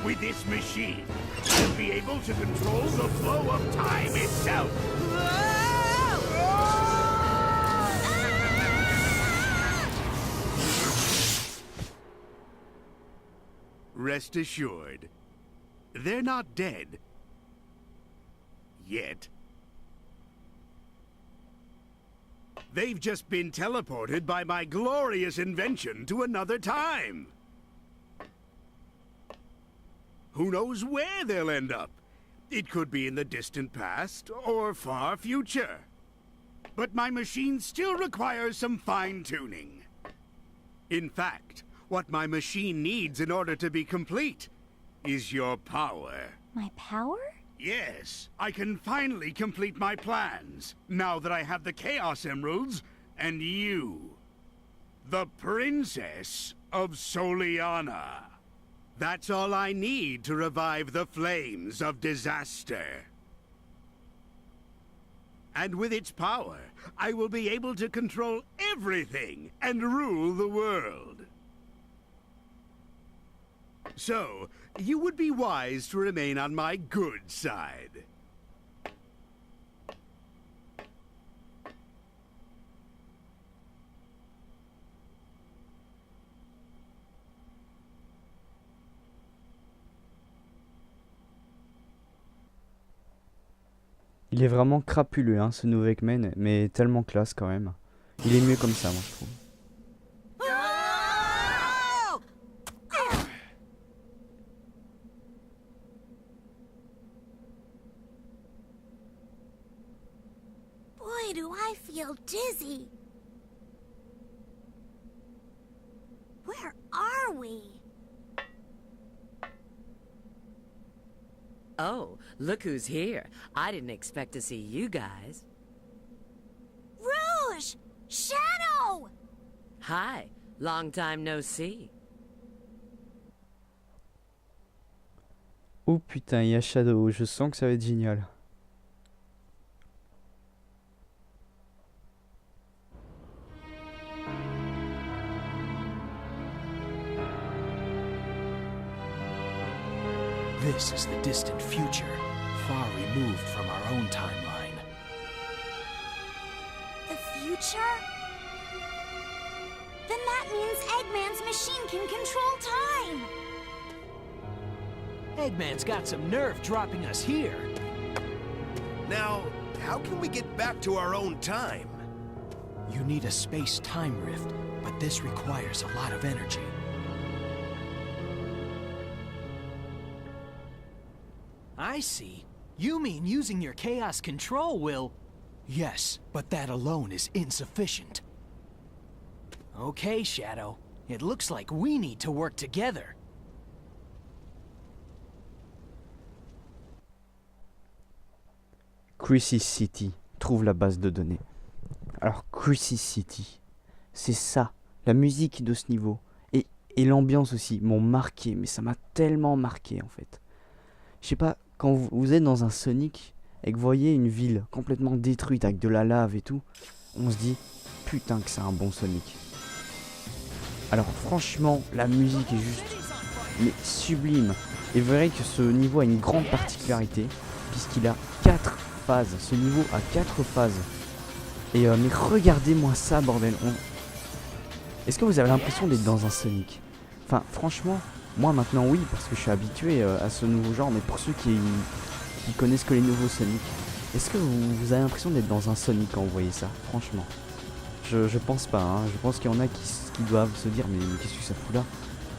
With this machine, you'll be able to control the flow of time itself. Rest assured, they're not dead. Yet. They've just been teleported by my glorious invention to another time. Who knows where they'll end up? It could be in the distant past or far future. but my machine still requires some fine-tuning. In fact, what my machine needs in order to be complete is your power. My power? Yes, I can finally complete my plans, now that I have the Chaos Emeralds and you. The Princess of Soliana. That's all I need to revive the flames of disaster. And with its power, I will be able to control everything and rule the world. So, you would be wise to remain on my good side. Il est vraiment crapuleux, hein, ce nouveau Eggman, mais tellement classe quand même. Il est mieux comme ça, moi, je trouve. Boy, do I feel dizzy. Where are we? Oh, look who's here. I didn't expect to see you guys. Rouge! Shadow! Hi, long time no see. Oh putain, il y a Shadow, je sens que ça va être génial. This is the distant future, far removed from our own timeline. The future? Then that means Eggman's machine can control time! Eggman's got some nerve dropping us here. Now, how can we get back to our own time? You need a space-time rift, but this requires a lot of energy. I see. You mean using your chaos control will... Yes, but that alone is insufficient. Okay, Shadow. It looks like we need to work together. Crisis City, trouve la base de données. Alors, Crisis City, c'est ça, la musique de ce niveau, et l'ambiance aussi, m'ont marqué, mais ça m'a tellement marqué en fait. Je sais pas, quand vous êtes dans un Sonic, et que vous voyez une ville complètement détruite avec de la lave et tout, on se dit, putain que c'est un bon Sonic. Alors franchement, la musique est juste, mais sublime. Et vous verrez que ce niveau a une grande particularité, puisqu'il a 4 phases. Ce niveau a 4 phases. Et mais regardez-moi ça, bordel. Est-ce que vous avez l'impression d'être dans un Sonic? Enfin, franchement, moi maintenant oui, parce que je suis habitué à ce nouveau genre. Mais pour ceux qui connaissent que les nouveaux Sonic, est-ce que vous avez l'impression d'être dans un Sonic quand vous voyez ça? Franchement, je pense pas. Hein. Je pense qu'il y en a qui doivent se dire mais qu'est-ce que ça fout là?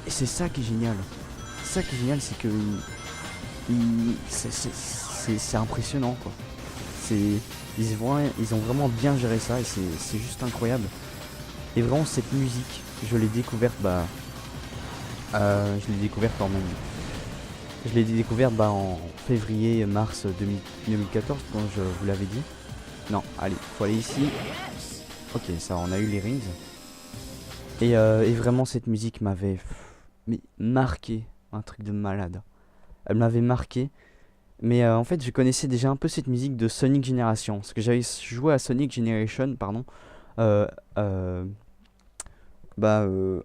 Et c'est ça qui est génial. Ça qui est génial, c'est que c'est impressionnant quoi. Ils ont vraiment bien géré ça et c'est juste incroyable. Et vraiment cette musique, je l'ai découverte en février-mars 2014 comme je vous l'avais dit. Non, allez, faut aller ici. Ok, ça, on a eu les rings. Et vraiment cette musique m'avait marqué, un truc de malade. Elle m'avait marqué. Mais en fait, je connaissais déjà un peu cette musique de Sonic Generation. Parce que j'avais joué à Sonic Generation, pardon, un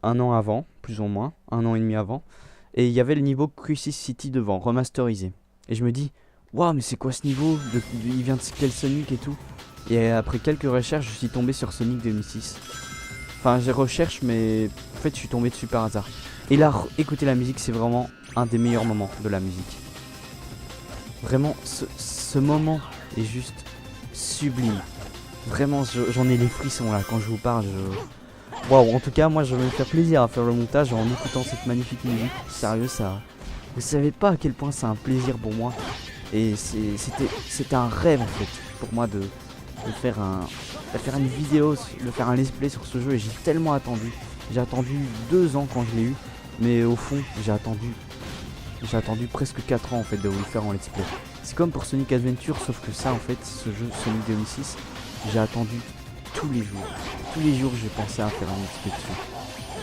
an avant, plus ou moins, 1 an et demi avant. Et il y avait le niveau Crisis City devant, remasterisé. Et je me dis, waouh, mais c'est quoi ce niveau? Il vient de quel Sonic et tout? Et après quelques recherches, je suis tombé sur Sonic 2006. Enfin, j'ai recherché, mais en fait, je suis tombé dessus par hasard. Et là, écouter la musique, c'est vraiment un des meilleurs moments de la musique. Vraiment, ce moment est juste sublime. Vraiment, j'en ai les frissons là quand je vous parle. Waouh, en tout cas, moi je vais me faire plaisir à faire le montage en écoutant cette magnifique musique. Sérieux, ça. Vous savez pas à quel point c'est un plaisir pour moi. Et c'était un rêve en fait pour moi de faire une vidéo, de faire un let's play sur ce jeu et j'ai tellement attendu. J'ai attendu 2 ans quand je l'ai eu, mais au fond j'ai attendu presque 4 ans en fait de vous le faire en let's play. C'est comme pour Sonic Adventure, sauf que ça en fait, ce jeu Sonic 2006, j'ai attendu tous les jours. Tous les jours j'ai pensé à faire un let's play dessus.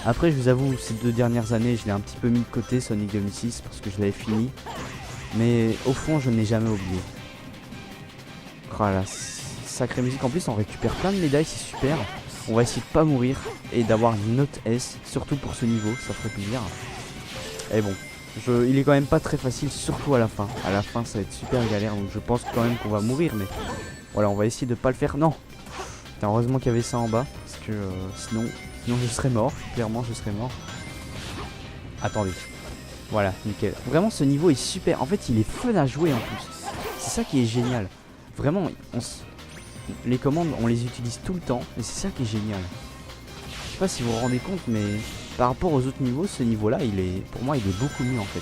Après je vous avoue, ces 2 dernières années je l'ai un petit peu mis de côté Sonic 2006 parce que je l'avais fini. Mais au fond je n'ai jamais oublié. Voilà, sacrée musique. En plus on récupère plein de médailles, c'est super. On va essayer de pas mourir et d'avoir une note S, surtout pour ce niveau, ça ferait plaisir. Et bon, il est quand même pas très facile, surtout à la fin. À la fin ça va être super galère, donc je pense quand même qu'on va mourir. Mais voilà, on va essayer de pas le faire. Non, putain, heureusement qu'il y avait ça en bas, parce que sinon je serais mort, clairement je serais mort. Attendez, voilà, nickel. Vraiment ce niveau est super, en fait il est fun à jouer en plus. C'est ça qui est génial. Vraiment, les commandes on les utilise tout le temps, et c'est ça qui est génial. Je sais pas si vous vous rendez compte, mais par rapport aux autres niveaux, ce niveau là, pour moi il est beaucoup mieux en fait.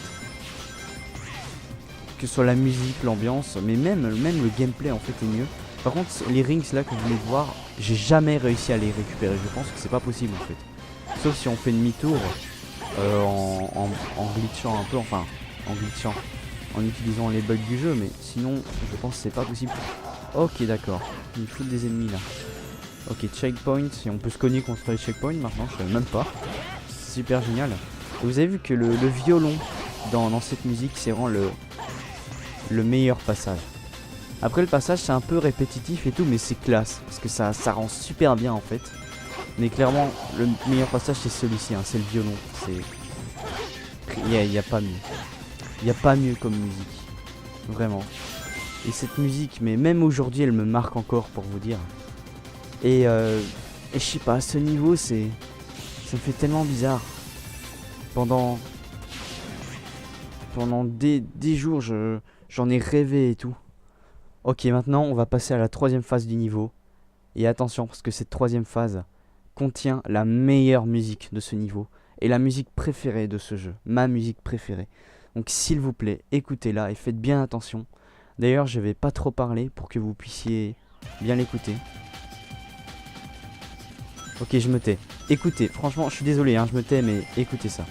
Que ce soit la musique, l'ambiance, mais même le gameplay en fait est mieux. Par contre les rings là que vous venez de voir, j'ai jamais réussi à les récupérer, je pense que c'est pas possible en fait. Sauf si on fait demi-tour en glitchant un peu, enfin en glitchant, en utilisant les bugs du jeu, mais sinon je pense que c'est pas possible. Ok d'accord, il fout des ennemis là. Ok, checkpoint, et on peut se cogner contre les checkpoints maintenant, je savais même pas. C'est super génial. Et vous avez vu que le violon dans cette musique c'est vraiment le meilleur passage. Après le passage c'est un peu répétitif et tout, mais c'est classe, parce que ça rend super bien en fait. Mais clairement le meilleur passage c'est celui-ci, hein, c'est le violon. Il y a pas mieux. Il n'y a pas mieux comme musique. Vraiment. Et cette musique, mais même aujourd'hui elle me marque encore pour vous dire. Et je sais pas, ce niveau ça me fait tellement bizarre. Pendant des jours j'en ai rêvé et tout. Ok, maintenant on va passer à la 3e phase du niveau. Et attention parce que cette 3e phase contient la meilleure musique de ce niveau. Et la musique préférée de ce jeu. Ma musique préférée. Donc s'il vous plaît, écoutez-la et faites bien attention. D'ailleurs je vais pas trop parler pour que vous puissiez bien l'écouter. Ok, je me tais. Écoutez, franchement je suis désolé hein, je me tais, mais écoutez ça.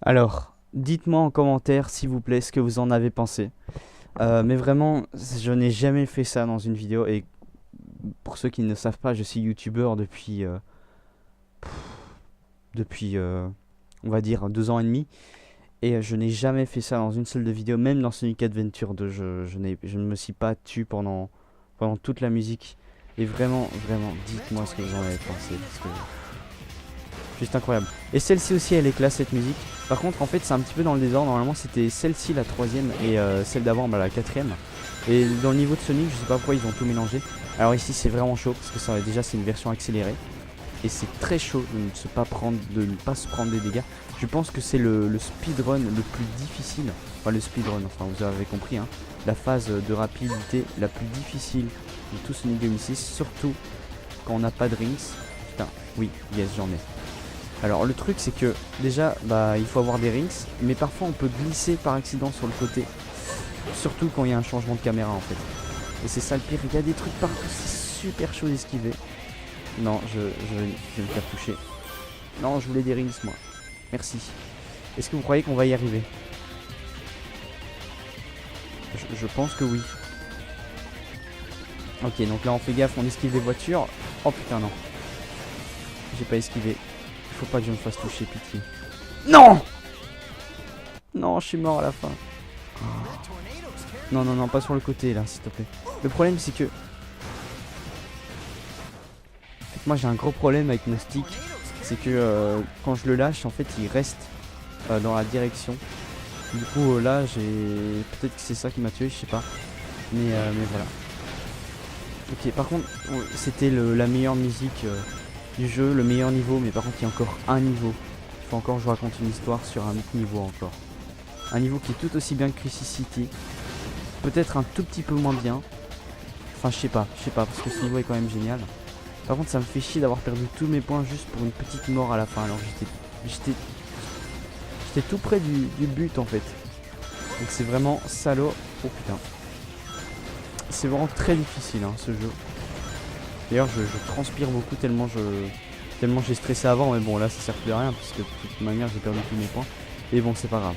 Alors, dites-moi en commentaire s'il vous plaît ce que vous en avez pensé. Mais vraiment, je n'ai jamais fait ça dans une vidéo. Et pour ceux qui ne savent pas, je suis youtubeur depuis on va dire 2 ans et demi. Et je n'ai jamais fait ça dans une seule de vidéo. Même dans Sonic Adventure 2, je ne me suis pas tué pendant toute la musique. Et vraiment, dites-moi ce que vous en avez pensé. Parce que juste incroyable. Et celle-ci aussi elle est classe cette musique. Par contre en fait c'est un petit peu dans le désordre. Normalement c'était celle-ci la 3ème et celle d'avant la 4ème. Et dans le niveau de Sonic je sais pas pourquoi ils ont tout mélangé. Alors ici c'est vraiment chaud parce que déjà c'est une version accélérée. et c'est très chaud de ne pas se prendre des dégâts. Je pense que c'est le speedrun le plus difficile, enfin le speedrun, enfin vous avez compris, hein, la phase de rapidité la plus difficile de tout Sonic 2006, surtout quand on n'a pas de rings. Putain, oui, yes, j'en ai. Alors le truc c'est que déjà il faut avoir des rings, mais parfois on peut glisser par accident sur le côté, surtout quand il y a un changement de caméra en fait. Et c'est ça le pire, il y a des trucs partout, c'est super chaud d'esquiver. Non, je vais me faire toucher. Non, je voulais des rings moi. Merci. Est-ce que vous croyez qu'on va y arriver? Je pense que oui. Ok, donc là on fait gaffe, on esquive les voitures. Oh putain non. J'ai pas esquivé. Il faut pas que je me fasse toucher, pitié. Non! Non, je suis mort à la fin. Oh. Non, non, non, pas sur le côté là, s'il te plaît. Le problème c'est que... moi j'ai un gros problème avec mon stick. C'est que quand je le lâche, en fait il reste dans la direction. Du coup là j'ai... peut-être que c'est ça qui m'a tué, je sais pas. Mais voilà. Ok, par contre c'était la meilleure musique du jeu, le meilleur niveau, mais par contre il y a encore un niveau. Il faut encore que je raconte une histoire sur un autre niveau encore. Un niveau qui est tout aussi bien que Crisis City. Peut-être un tout petit peu moins bien. Enfin je sais pas, parce que ce niveau est quand même génial. Par contre ça me fait chier d'avoir perdu tous mes points juste pour une petite mort à la fin. Alors j'étais tout près du but en fait. Donc c'est vraiment salaud. Oh putain. C'est vraiment très difficile hein, ce jeu. D'ailleurs je transpire beaucoup tellement j'ai stressé avant. Mais bon là ça sert plus à rien puisque de toute manière j'ai perdu tous mes points. Et bon c'est pas grave.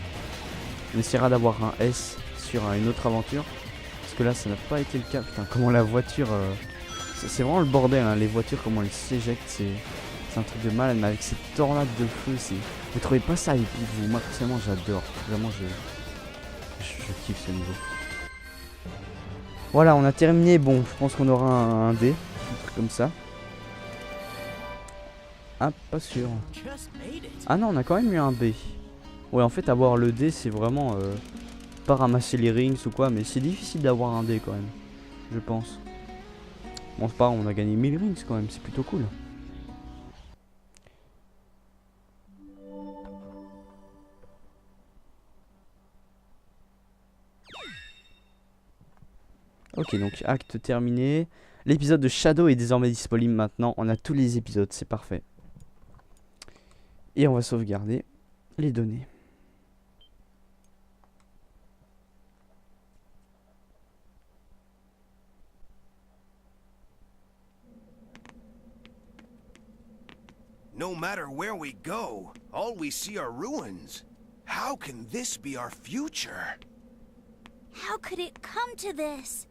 On essaiera d'avoir un S sur une autre aventure. Parce que là ça n'a pas été le cas. Putain comment la voiture... c'est vraiment le bordel hein, les voitures comment elles s'éjectent. C'est un truc de malade. Mais avec ces tornades de feu vous trouvez pas ça épique vous? Moi personnellement j'adore. Vraiment je kiffe ce niveau. Voilà on a terminé. Bon je pense qu'on aura un D. Un truc comme ça. Ah pas sûr. Ah non on a quand même eu un B. Ouais en fait avoir le D c'est vraiment pas ramasser les rings ou quoi. Mais c'est difficile d'avoir un D quand même. Je pense. Bon c'est pas grave, on a gagné 1000 rings quand même. C'est plutôt cool. Ok donc acte terminé. L'épisode de Shadow est désormais disponible maintenant. On a tous les épisodes, c'est parfait. Et on va sauvegarder les données. No matter where we go, all we see are ruins. How can this be our future? How could it come to this?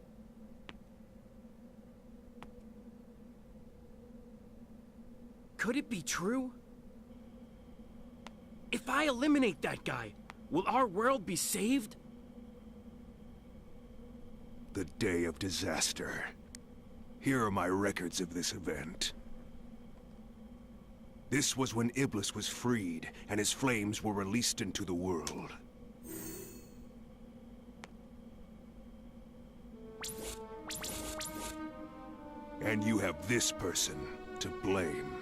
Could it be true? If I eliminate that guy, will our world be saved? The day of disaster. Here are my records of this event. This was when Iblis was freed, and his flames were released into the world. And you have this person to blame.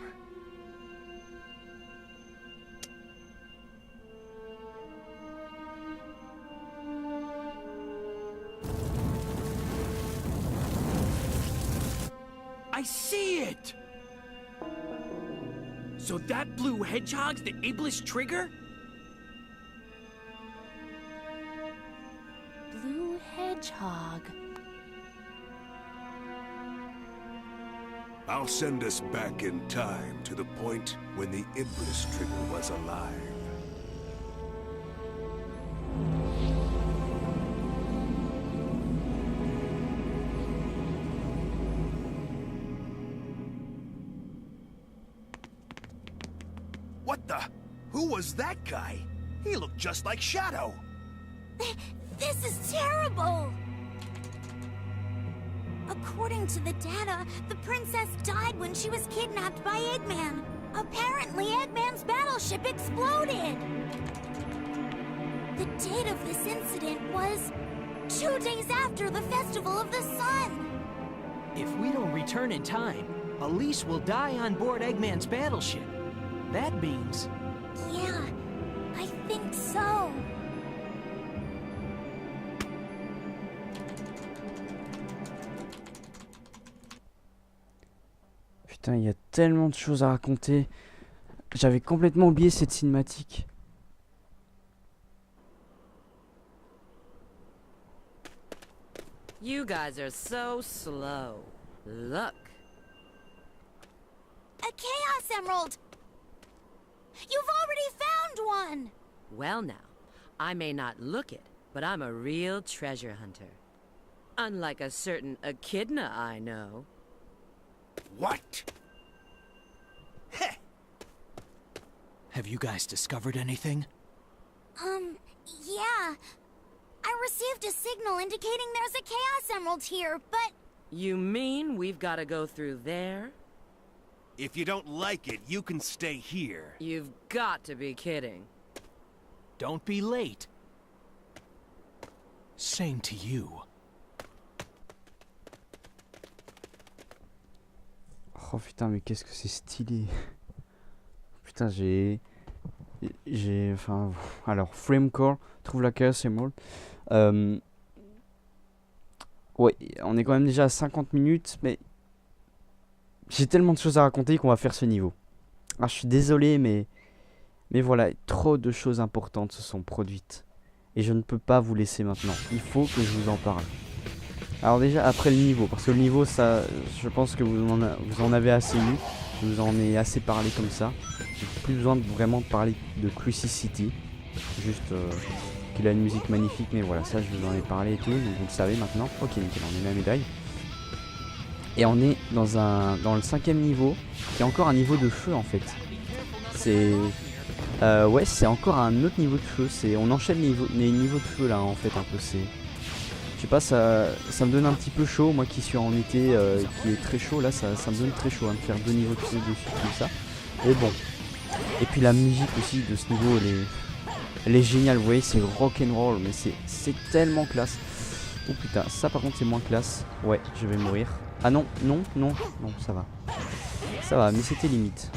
I see it! So that blue hedgehog's the Iblis trigger? Blue hedgehog. I'll send us back in time to the point when the Iblis trigger was alive. What the? Who was that guy? He looked just like Shadow. This is terrible! According to the data, the princess died when she was kidnapped by Eggman. Apparently, Eggman's battleship exploded! The date of this incident was 2 days after the Festival of the Sun. If we don't return in time, Elise will die on board Eggman's battleship. That means... Yeah, I think so. Putain, il y a tellement de choses à raconter. J'avais complètement oublié cette cinématique. You guys are so slow. Look. A Chaos Emerald! You've already found one! Well now, I may not look it, but I'm a real treasure hunter. Unlike a certain echidna I know. What? Heh! Have you guys discovered anything? Yeah. I received a signal indicating there's a Chaos Emerald here, but... You mean we've got to go through there? If you don't like it, you can stay here. You've got to be kidding. Don't be late. Same to you. Oh putain, mais qu'est-ce que c'est stylé. Putain, enfin, alors, Framecore, trouve la Chaos Emerald. Ouais, on est quand même déjà à 50 minutes, mais j'ai tellement de choses à raconter qu'on va faire ce niveau. Ah, je suis désolé, mais voilà, trop de choses importantes se sont produites. Et je ne peux pas vous laisser maintenant. Il faut que je vous en parle. Alors déjà, après le niveau, parce que le niveau, ça, je pense que vous en avez assez eu. Je vous en ai assez parlé comme ça. J'ai plus besoin de vraiment parler de Crisis City. Juste qu'il a une musique magnifique, mais voilà, ça je vous en ai parlé et tout, donc vous le savez maintenant. Ok, nickel, on est la médaille. Et on est dans le 5e niveau, qui est encore un niveau de feu en fait. C'est... ouais, c'est encore un autre niveau de feu. On enchaîne les niveaux de feu là en fait un peu. Je sais pas, ça me donne un petit peu chaud, moi qui suis en été, qui est très chaud là, ça me donne très chaud de faire 2 niveaux de feu dessus comme ça. Et bon. Et puis la musique aussi de ce niveau, elle est géniale, vous voyez, c'est rock'n'roll, mais c'est tellement classe. Oh putain, ça par contre c'est moins classe. Ouais, je vais mourir. Ah non, ça va. Ça va, mais c'était limite.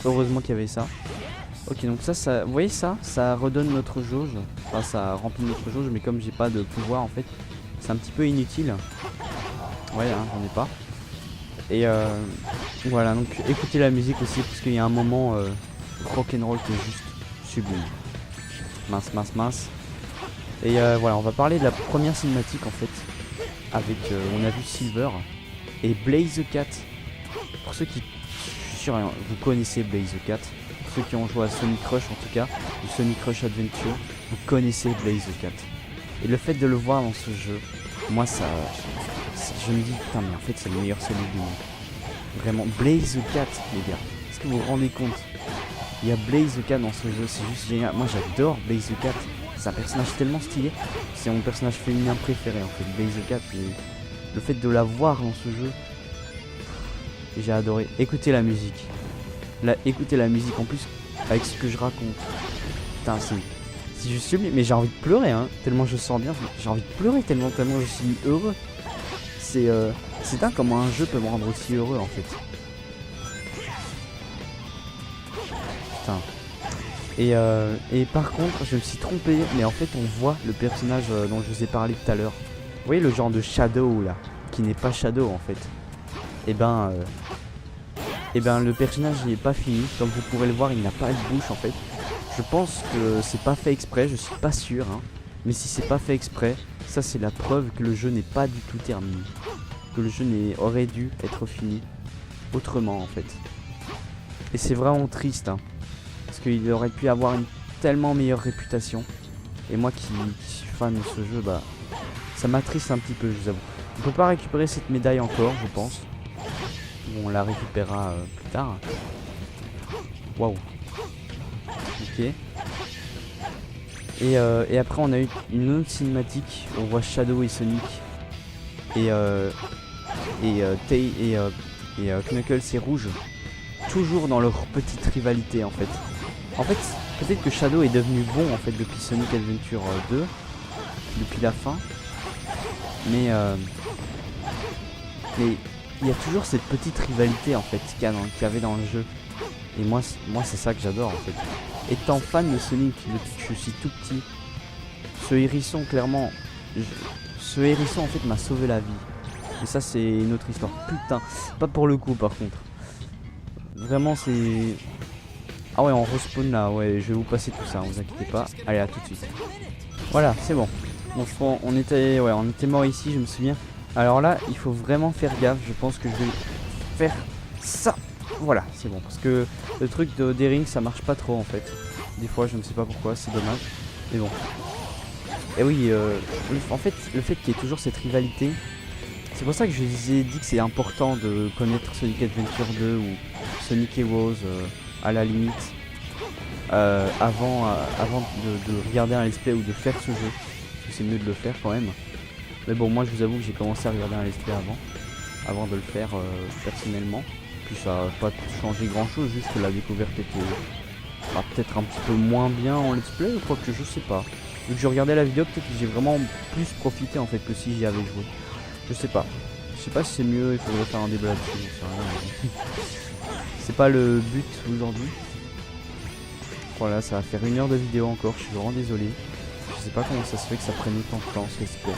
Heureusement qu'il y avait ça. Ok, donc ça, vous voyez ça redonne notre jauge. Enfin, ça remplit notre jauge, mais comme j'ai pas de pouvoir en fait, c'est un petit peu inutile. Ouais, hein, j'en ai pas. Et voilà, donc écoutez la musique aussi, parce qu'il y a un moment rock'n'roll qui est juste sublime. Mince. Et voilà, on va parler de la première cinématique en fait. Avec, on a vu Silver et Blaze the Cat. Pour ceux qui, je suis sûr, vous connaissez Blaze the Cat. Pour ceux qui ont joué à Sonic Rush en tout cas, ou Sonic Rush Adventure, vous connaissez Blaze the Cat. Et le fait de le voir dans ce jeu, moi je me dis putain mais en fait c'est le meilleur Sonic du monde. Vraiment, Blaze the Cat les gars. Est-ce que vous vous rendez compte? Il y a Blaze the Cat dans ce jeu, c'est juste génial. Moi j'adore Blaze the Cat. C'est un personnage tellement stylé. C'est mon personnage féminin préféré en fait, Blaze the Cat. Le fait de la voir dans ce jeu, j'ai adoré. Écoutez la musique. Écoutez la musique en plus avec ce que je raconte. Putain, c'est juste sublime. Mais j'ai envie de pleurer, hein. Tellement je sens bien. J'ai envie de pleurer tellement je suis heureux. C'est dingue comment un jeu peut me rendre aussi heureux en fait. Putain. Et par contre, je me suis trompé, mais en fait, on voit le personnage dont je vous ai parlé tout à l'heure. Vous voyez le genre de Shadow là, qui n'est pas Shadow en fait. Et ben, le personnage n'est pas fini. Comme vous pourrez le voir, il n'a pas de bouche en fait. Je pense que c'est pas fait exprès, je suis pas sûr, hein. Mais si c'est pas fait exprès, ça c'est la preuve que le jeu n'est pas du tout terminé. Que le jeu aurait dû être fini autrement en fait. Et c'est vraiment triste, hein. Parce qu'il aurait pu avoir une tellement meilleure réputation. Et moi qui suis fan de ce jeu, bah ça m'attriste un petit peu, je vous avoue. On peut pas récupérer cette médaille encore, je pense. On la récupérera plus tard. Waouh. Ok. Et après on a eu une autre cinématique. On voit Shadow et Sonic. Et Knuckles et Rouge. Toujours dans leur petite rivalité en fait. En fait, peut-être que Shadow est devenu bon en fait depuis Sonic Adventure 2, depuis la fin. Mais il y a toujours cette petite rivalité en fait qu'il y avait dans le jeu. Et moi c'est ça que j'adore en fait. Étant fan de Sonic depuis que je suis tout petit, ce hérisson clairement, ce hérisson en fait m'a sauvé la vie. Et ça c'est une autre histoire. Putain, pas pour le coup par contre. Vraiment c'est... Ah ouais, on respawn là, ouais, je vais vous passer tout ça, vous inquiétez pas. Allez, à tout de suite. Voilà, c'est bon. On était mort ici, je me souviens. Alors là, il faut vraiment faire gaffe. Je pense que je vais faire ça. Voilà, c'est bon. Parce que le truc de D-Ring, ça marche pas trop en fait. Des fois, je ne sais pas pourquoi, c'est dommage. Mais bon. Et oui, en fait, le fait qu'il y ait toujours cette rivalité, c'est pour ça que je vous ai dit que c'est important de connaître Sonic Adventure 2 ou Sonic Heroes à la limite. Avant de regarder un let's play ou de faire ce jeu. Parce que c'est mieux de le faire quand même. Mais bon, moi je vous avoue que j'ai commencé à regarder un let's play avant de le faire personnellement. Puis ça n'a pas changé grand chose, juste que la découverte était peut-être un petit peu moins bien en let's play, ou quoi que je sais pas. Vu que je regardais la vidéo, peut-être que j'ai vraiment plus profité en fait que si j'y avais joué. Je sais pas. Je sais pas si c'est mieux, il faudrait faire un débat là-dessus. C'est pas le but aujourd'hui. Voilà, ça va faire 1 heure de vidéo encore, je suis vraiment désolé. Je sais pas comment ça se fait que ça prenne autant de temps ce let's play.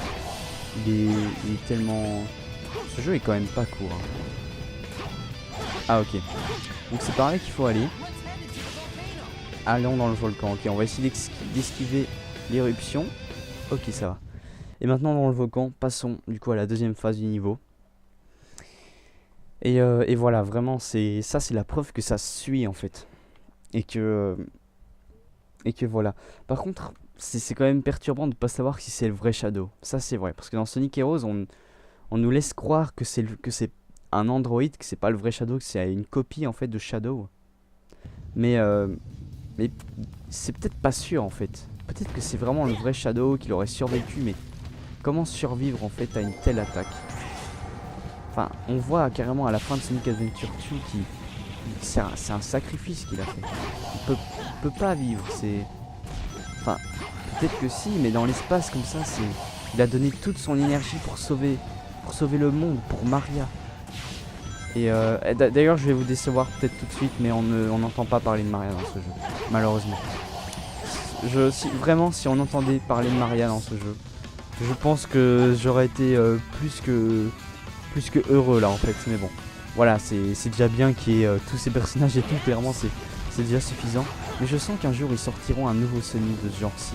Il est tellement... Ce jeu est quand même pas court. Hein. Ah ok. Donc c'est par là qu'il faut aller. Allons dans le volcan. Ok, on va essayer d'esquiver l'éruption. Ok, ça va. Et maintenant dans le volcan, passons du coup à la deuxième phase du niveau. Et voilà, vraiment, c'est la preuve que ça suit en fait. Et que voilà. Par contre, c'est quand même perturbant de ne pas savoir si c'est le vrai Shadow. Ça c'est vrai, parce que dans Sonic Heroes, on nous laisse croire que c'est un android, que c'est pas le vrai Shadow, que c'est une copie en fait de Shadow. Mais c'est peut-être pas sûr en fait. Peut-être que c'est vraiment le vrai Shadow qui aurait survécu, mais comment survivre en fait à une telle attaque? Enfin, on voit carrément à la fin de Sonic Adventure 2 c'est un sacrifice qu'il a fait. Il peut pas vivre, c'est... Enfin, peut-être que si, mais dans l'espace comme ça, il a donné toute son énergie pour sauver le monde, pour Maria. Et d'ailleurs, je vais vous décevoir peut-être tout de suite, mais on n'entend pas parler de Maria dans ce jeu, malheureusement. Si on entendait parler de Maria dans ce jeu, je pense que j'aurais été plus que heureux là en fait, mais bon. Voilà, c'est déjà bien qu'il y ait tous ces personnages et tout, clairement c'est déjà suffisant. Mais je sens qu'un jour ils sortiront un nouveau Sonic de ce genre-ci,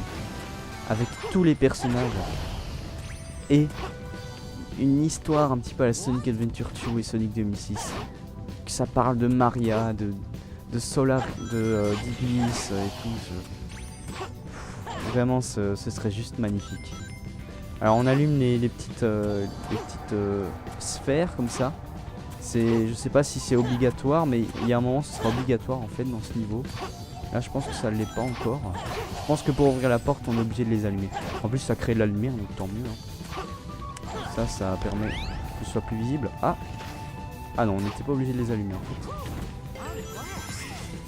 avec tous les personnages et une histoire un petit peu à la Sonic Adventure 2 et Sonic 2006. Que ça parle de Maria, de Solar, d'Iblis et tout. Vraiment, ce serait juste magnifique. Alors on allume les petites sphères comme ça. Je sais pas si c'est obligatoire, mais il y a un moment ce sera obligatoire en fait dans ce niveau. Là je pense que ça ne l'est pas encore. Je pense que pour ouvrir la porte on est obligé de les allumer. En plus ça crée de la lumière donc tant mieux. Hein. Ça permet que ce soit plus visible. Ah non, on n'était pas obligé de les allumer en fait.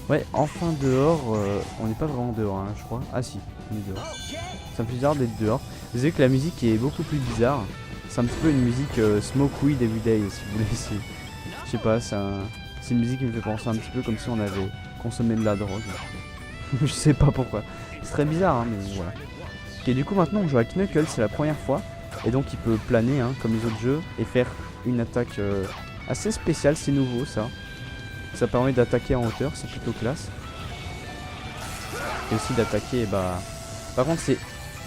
Ouais, enfin dehors, on n'est pas vraiment dehors hein, je crois. Ah si, on est dehors. Ça me fait bizarre d'être dehors. Vous savez que la musique est beaucoup plus bizarre. C'est un petit peu une musique Smoke Weed Everyday si vous voulez. Je sais pas, c'est une musique qui me fait penser un petit peu comme si on avait consommé de la drogue. Je sais pas pourquoi. C'est très bizarre hein, mais voilà. Ok, du coup maintenant on joue avec Knuckles, c'est la première fois. Et donc il peut planer hein, comme les autres jeux et faire une attaque assez spéciale, c'est nouveau ça. Ça permet d'attaquer en hauteur, c'est plutôt classe. Et aussi d'attaquer, par contre c'est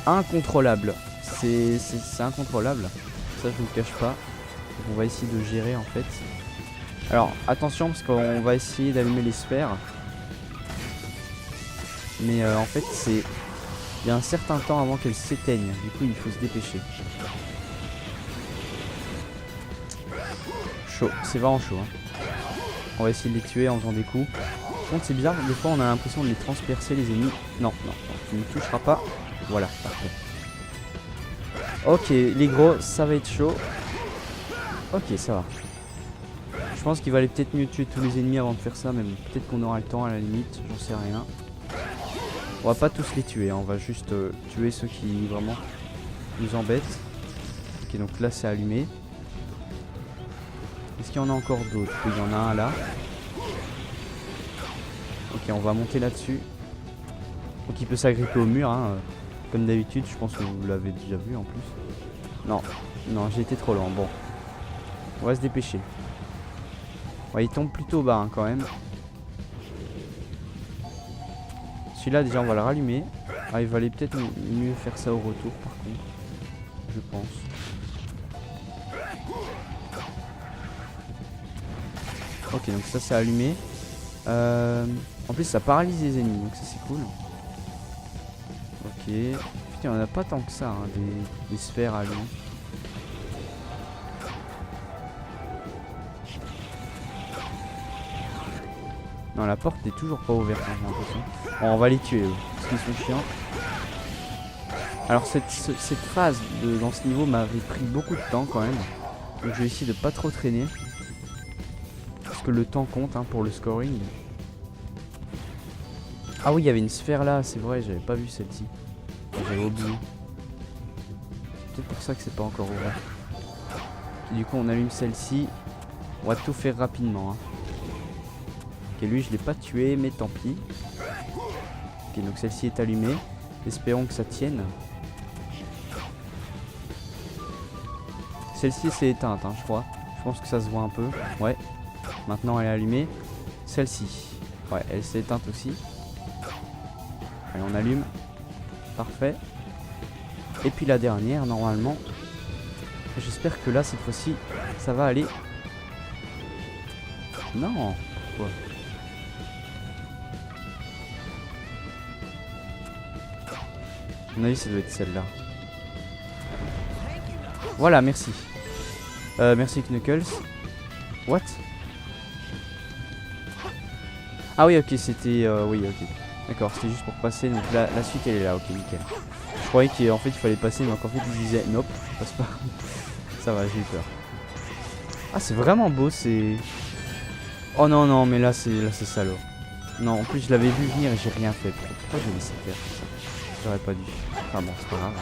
incontrôlable. C'est incontrôlable. Ça je vous le cache pas. On va essayer de gérer en fait. Alors attention parce qu'on va essayer d'allumer les sphères. Mais en fait il y a un certain temps avant qu'elles s'éteignent. Du coup il faut se dépêcher. Chaud, c'est vraiment chaud hein. On va essayer de les tuer en faisant des coups. Par contre c'est bizarre, des fois on a l'impression de les transpercer les ennemis. Non, tu ne toucheras pas. Voilà, parfait. Ok, les gros, ça va être chaud. Ok, ça va. Je pense qu'il valait peut-être mieux tuer tous les ennemis avant de faire ça, mais peut-être qu'on aura le temps à la limite, j'en sais rien. On va pas tous les tuer, hein. On va juste tuer ceux qui vraiment nous embêtent. Ok, donc là c'est allumé. Est-ce qu'il y en a encore d'autres? Il y en a un là. Ok, on va monter là-dessus. Donc il peut s'agripper au mur, hein, comme d'habitude. Je pense que vous l'avez déjà vu en plus. Non, non, j'ai été trop lent. Bon, on va se dépêcher. Ouais, il tombe plutôt bas hein, quand même. Celui-là déjà on va le rallumer. Ah, il valait peut-être mieux faire ça au retour par contre. Je pense. Ok, donc ça c'est allumé. En plus ça paralyse les ennemis, donc ça c'est cool. Ok. Putain, on a pas tant que ça, hein, des sphères à lui. Non, la porte n'est toujours pas ouverte, hein, j'ai l'impression. Bon, on va les tuer, eux, parce qu'ils sont chiants. Alors cette phase dans ce niveau m'avait pris beaucoup de temps quand même. Donc je vais essayer de pas trop traîner. Parce que le temps compte hein, pour le scoring. Ah oui, il y avait une sphère là, c'est vrai, j'avais pas vu celle-ci. J'avais oublié. C'est peut-être pour ça que c'est pas encore ouvert. Et du coup on allume celle-ci. On va tout faire rapidement. Hein. Ok, lui je l'ai pas tué, mais tant pis. Ok, donc celle-ci est allumée. Espérons que ça tienne. Celle-ci s'est éteinte, hein, je crois. Je pense que ça se voit un peu. Ouais. Maintenant elle est allumée. Celle-ci. Ouais, elle s'est éteinte aussi. Allez, on allume. Parfait. Et puis la dernière, normalement. J'espère que là, cette fois-ci, ça va aller. Non. Pourquoi? À mon avis, ça doit être celle-là. Voilà, merci. Merci Knuckles. What? Ah oui, ok, c'était... oui, ok. D'accord, c'était juste pour passer. Donc la suite, elle est là. Ok, nickel. Je croyais qu'en fait, il fallait passer, mais qu'en fait, il disait nope, je passe pas. Ça va, j'ai eu peur. Ah, c'est vraiment beau, c'est... Oh non, non, mais là, c'est salaud. Non, en plus, je l'avais vu venir et j'ai rien fait. Pourquoi j'ai laissé faire ça? J'aurais pas dû. Enfin bon, c'est pas grave.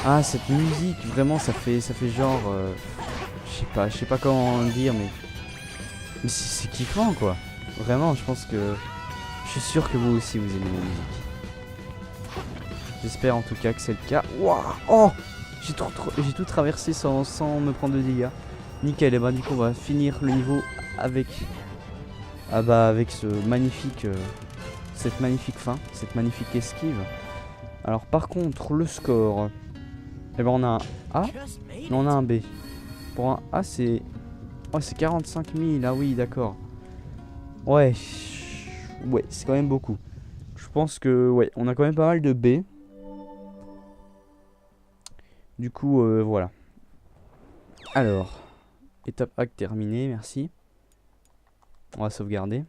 Ah, cette musique, vraiment, ça fait genre... je sais pas comment dire, mais c'est kiffant, quoi. Vraiment, je pense que... Je suis sûr que vous aussi, vous aimez la musique. J'espère en tout cas que c'est le cas. Waouh! Oh! J'ai tout traversé sans me prendre de dégâts. Nickel, et bah du coup, on va finir le niveau avec... Ah bah, avec ce magnifique... cette magnifique fin, cette magnifique esquive. Alors par contre, le score... Eh ben on a un A, non on a un B. Pour un A c'est... Oh c'est 45 000, ah oui d'accord. Ouais, ouais c'est quand même beaucoup. Je pense que ouais, on a quand même pas mal de B. Du coup voilà. Alors, étape A terminée, merci. On va sauvegarder.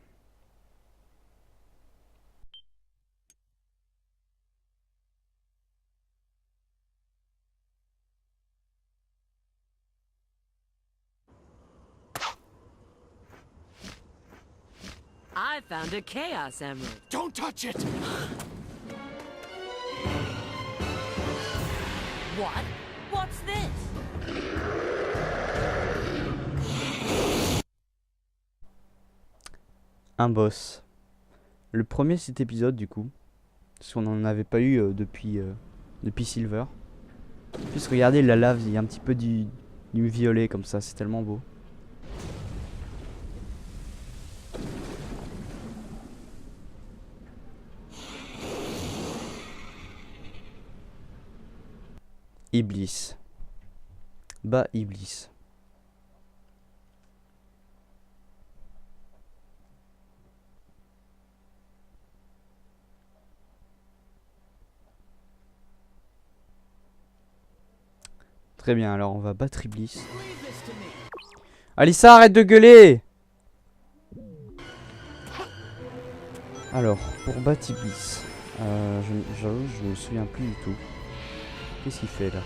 I found a Chaos Emerald. Don't touch it! What? What's this? Un boss. Le premier cet épisode du coup. Parce qu'on n'en avait pas eu depuis Silver. En plus regardez la lave, il y a un petit peu du violet comme ça, c'est tellement beau. Iblis. Bah Iblis. Très bien, alors on va battre Iblis. Alissa, arrête de gueuler! Alors, pour battre Iblis, j'avoue, je me souviens plus du tout. Qu'est-ce qu'il fait là?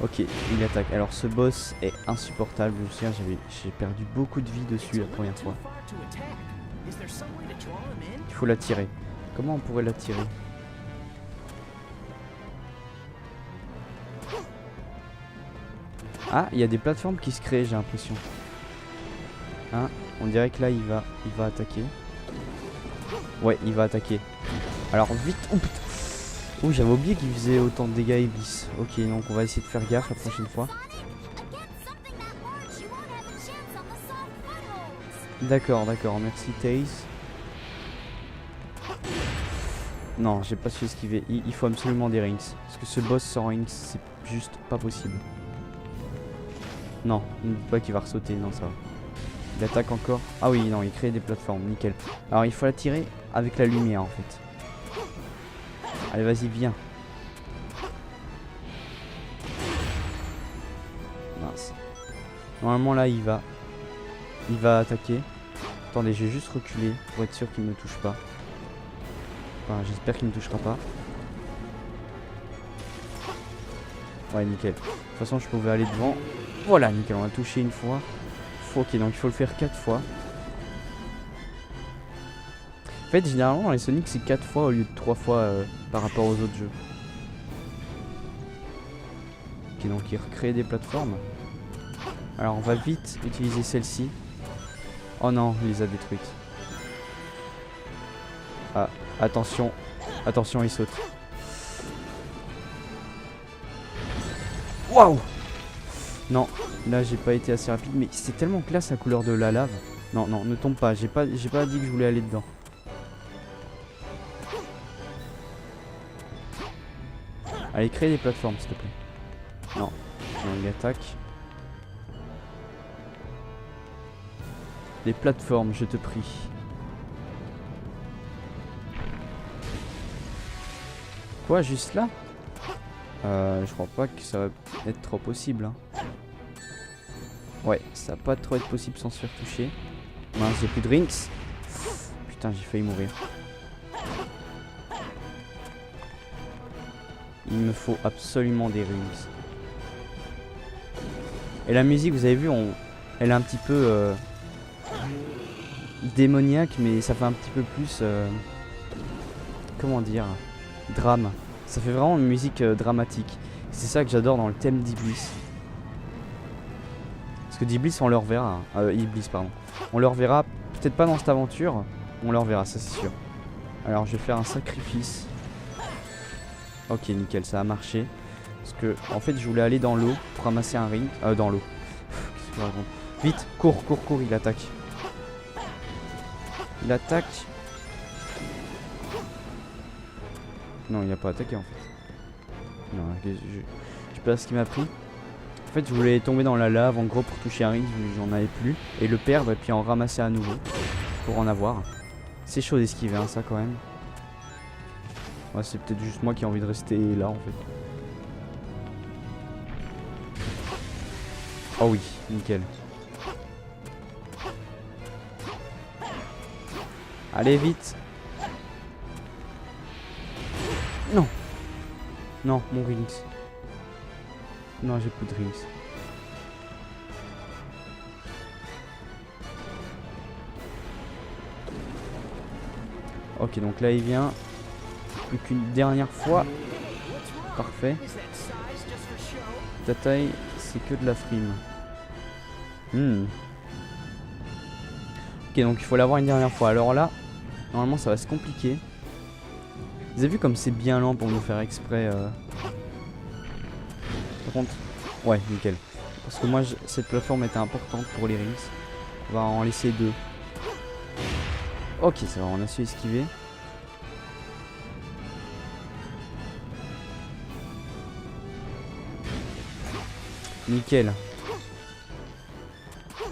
Ok, il attaque. Alors ce boss est insupportable. Je me souviens, j'ai perdu beaucoup de vie dessus la première fois. Il faut l'attirer. Comment on pourrait l'attirer? Ah, il y a des plateformes qui se créent, j'ai l'impression. Hein, on dirait que là il va attaquer. Ouais, il va attaquer. Alors vite. Oh putain. Oh, j'avais oublié qu'il faisait autant de dégâts Iblis. Ok, donc on va essayer de faire gaffe la prochaine fois. D'accord, merci Taze. Non, j'ai pas su esquiver. Il faut absolument des rings. Parce que ce boss sans rings, c'est juste pas possible. Non, ne dis pas qu'il va ressauter, non ça va. Il attaque encore. Ah oui, non, il crée des plateformes, nickel. Alors il faut la tirer avec la lumière en fait. Allez, vas-y, viens. Mince. Normalement là, il va attaquer. Attendez, je vais juste reculer pour être sûr qu'il me touche pas. Enfin, j'espère qu'il me touchera pas. Ouais, nickel. De toute façon, je pouvais aller devant. Voilà, nickel, on a touché une fois. Ok, donc il faut le faire 4 fois. En fait, généralement, dans les Sonic, c'est 4 fois au lieu de 3 fois par rapport aux autres jeux. Ok, donc il recrée des plateformes. Alors, on va vite utiliser celle-ci. Oh non, il les a détruites. Ah, attention. Attention, il saute. Waouh! Non, là j'ai pas été assez rapide, mais c'est tellement classe la couleur de la lave. Non, non, ne tombe pas, j'ai pas dit que je voulais aller dedans. Allez, crée des plateformes s'il te plaît. Non, non, il attaque. Des plateformes, je te prie. Quoi, juste là? Je crois pas que ça va être trop possible. Hein. Ouais, ça va pas trop être possible sans se faire toucher. Mince, j'ai plus de rings. Putain, j'ai failli mourir. Il me faut absolument des rings. Et la musique, vous avez vu, elle est un petit peu démoniaque, mais ça fait un petit peu plus... comment dire? Drame. Ça fait vraiment une musique dramatique. C'est ça que j'adore dans le thème d'Iblis. Parce que d'Iblis, on le reverra. Iblis, pardon. On le reverra, peut-être pas dans cette aventure. On le reverra, ça c'est sûr. Alors, je vais faire un sacrifice. Ok, nickel, ça a marché. Parce que, en fait, je voulais aller dans l'eau pour ramasser un ring. Dans l'eau. Qu'est-ce que je raconte? Vite, cours, cours, cours, il attaque. Il attaque. Non, il n'a pas attaqué en fait. Non, je sais pas ce qu'il m'a pris. En fait, je voulais tomber dans la lave en gros pour toucher un ring, j'en avais plus. Et le perdre et puis en ramasser à nouveau pour en avoir. C'est chaud d'esquiver, hein, ça quand même. Ouais, c'est peut-être juste moi qui ai envie de rester là en fait. Oh oui, nickel. Allez, vite. Non. Non, mon rings. Non, j'ai plus de rings. Ok, donc là il vient. Plus qu'une dernière fois. Parfait. Ta taille, c'est que de la frime. Ok, donc il faut l'avoir une dernière fois. Alors là, normalement ça va se compliquer. Vous avez vu comme c'est bien lent pour nous faire exprès Par contre, ouais, nickel. Parce que moi, cette plateforme était importante pour les rings. On va en laisser 2. Ok, ça va, on a su esquiver. Nickel.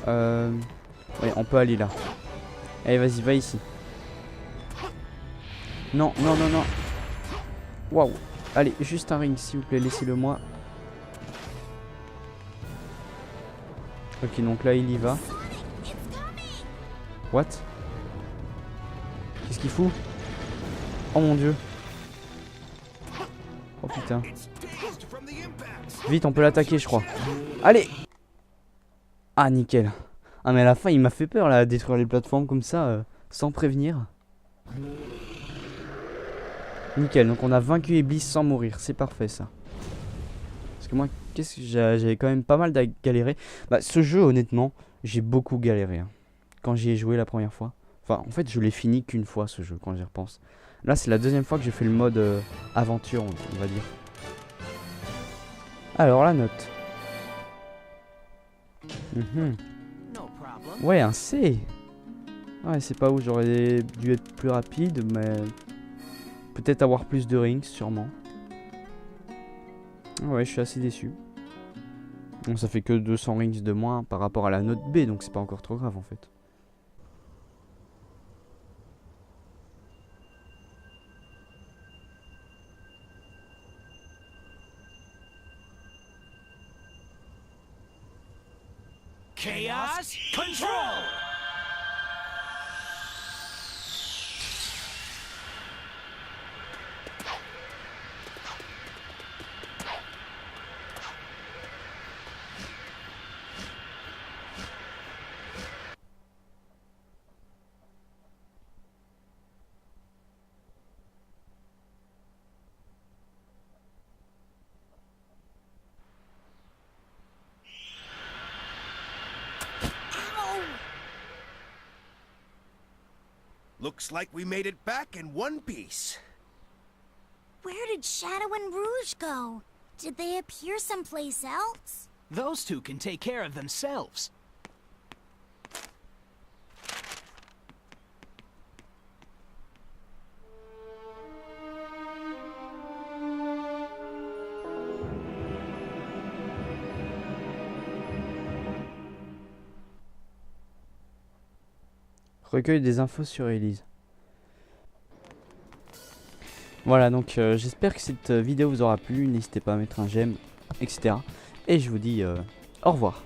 Ouais, on peut aller là. Allez, vas-y, va ici. Non, non, non, non. Waouh. Allez, juste un ring, s'il vous plaît, laissez-le moi. Ok, donc là, il y va. What? Qu'est-ce qu'il fout? Oh mon dieu. Oh putain. Vite, on peut l'attaquer, je crois. Allez! Ah, nickel. Ah, mais à la fin, il m'a fait peur, là, à détruire les plateformes comme ça, sans prévenir. Nickel, donc on a vaincu Iblis sans mourir, c'est parfait ça. Parce que moi, qu'est-ce que j'avais quand même pas mal galéré. Bah, ce jeu, honnêtement, j'ai beaucoup galéré. Hein. quand j'y ai joué la première fois. Enfin, en fait, je l'ai fini qu'une fois ce jeu quand j'y repense. Là, c'est la deuxième fois que j'ai fait le mode aventure, on va dire. Alors, la note. No problem. Ouais, un C. Ouais, c'est pas où j'aurais dû être plus rapide, mais peut-être avoir plus de rings, sûrement. Ouais, je suis assez déçu. Bon, ça fait que 200 rings de moins par rapport à la note B, donc c'est pas encore trop grave en fait. Chaos Control! Looks like we made it back in one piece. Where did Shadow and Rouge go? Did they appear someplace else? Those two can take care of themselves. Recueil des infos sur Elise. Voilà, donc j'espère que cette vidéo vous aura plu. N'hésitez pas à mettre un j'aime, etc. Et je vous dis au revoir.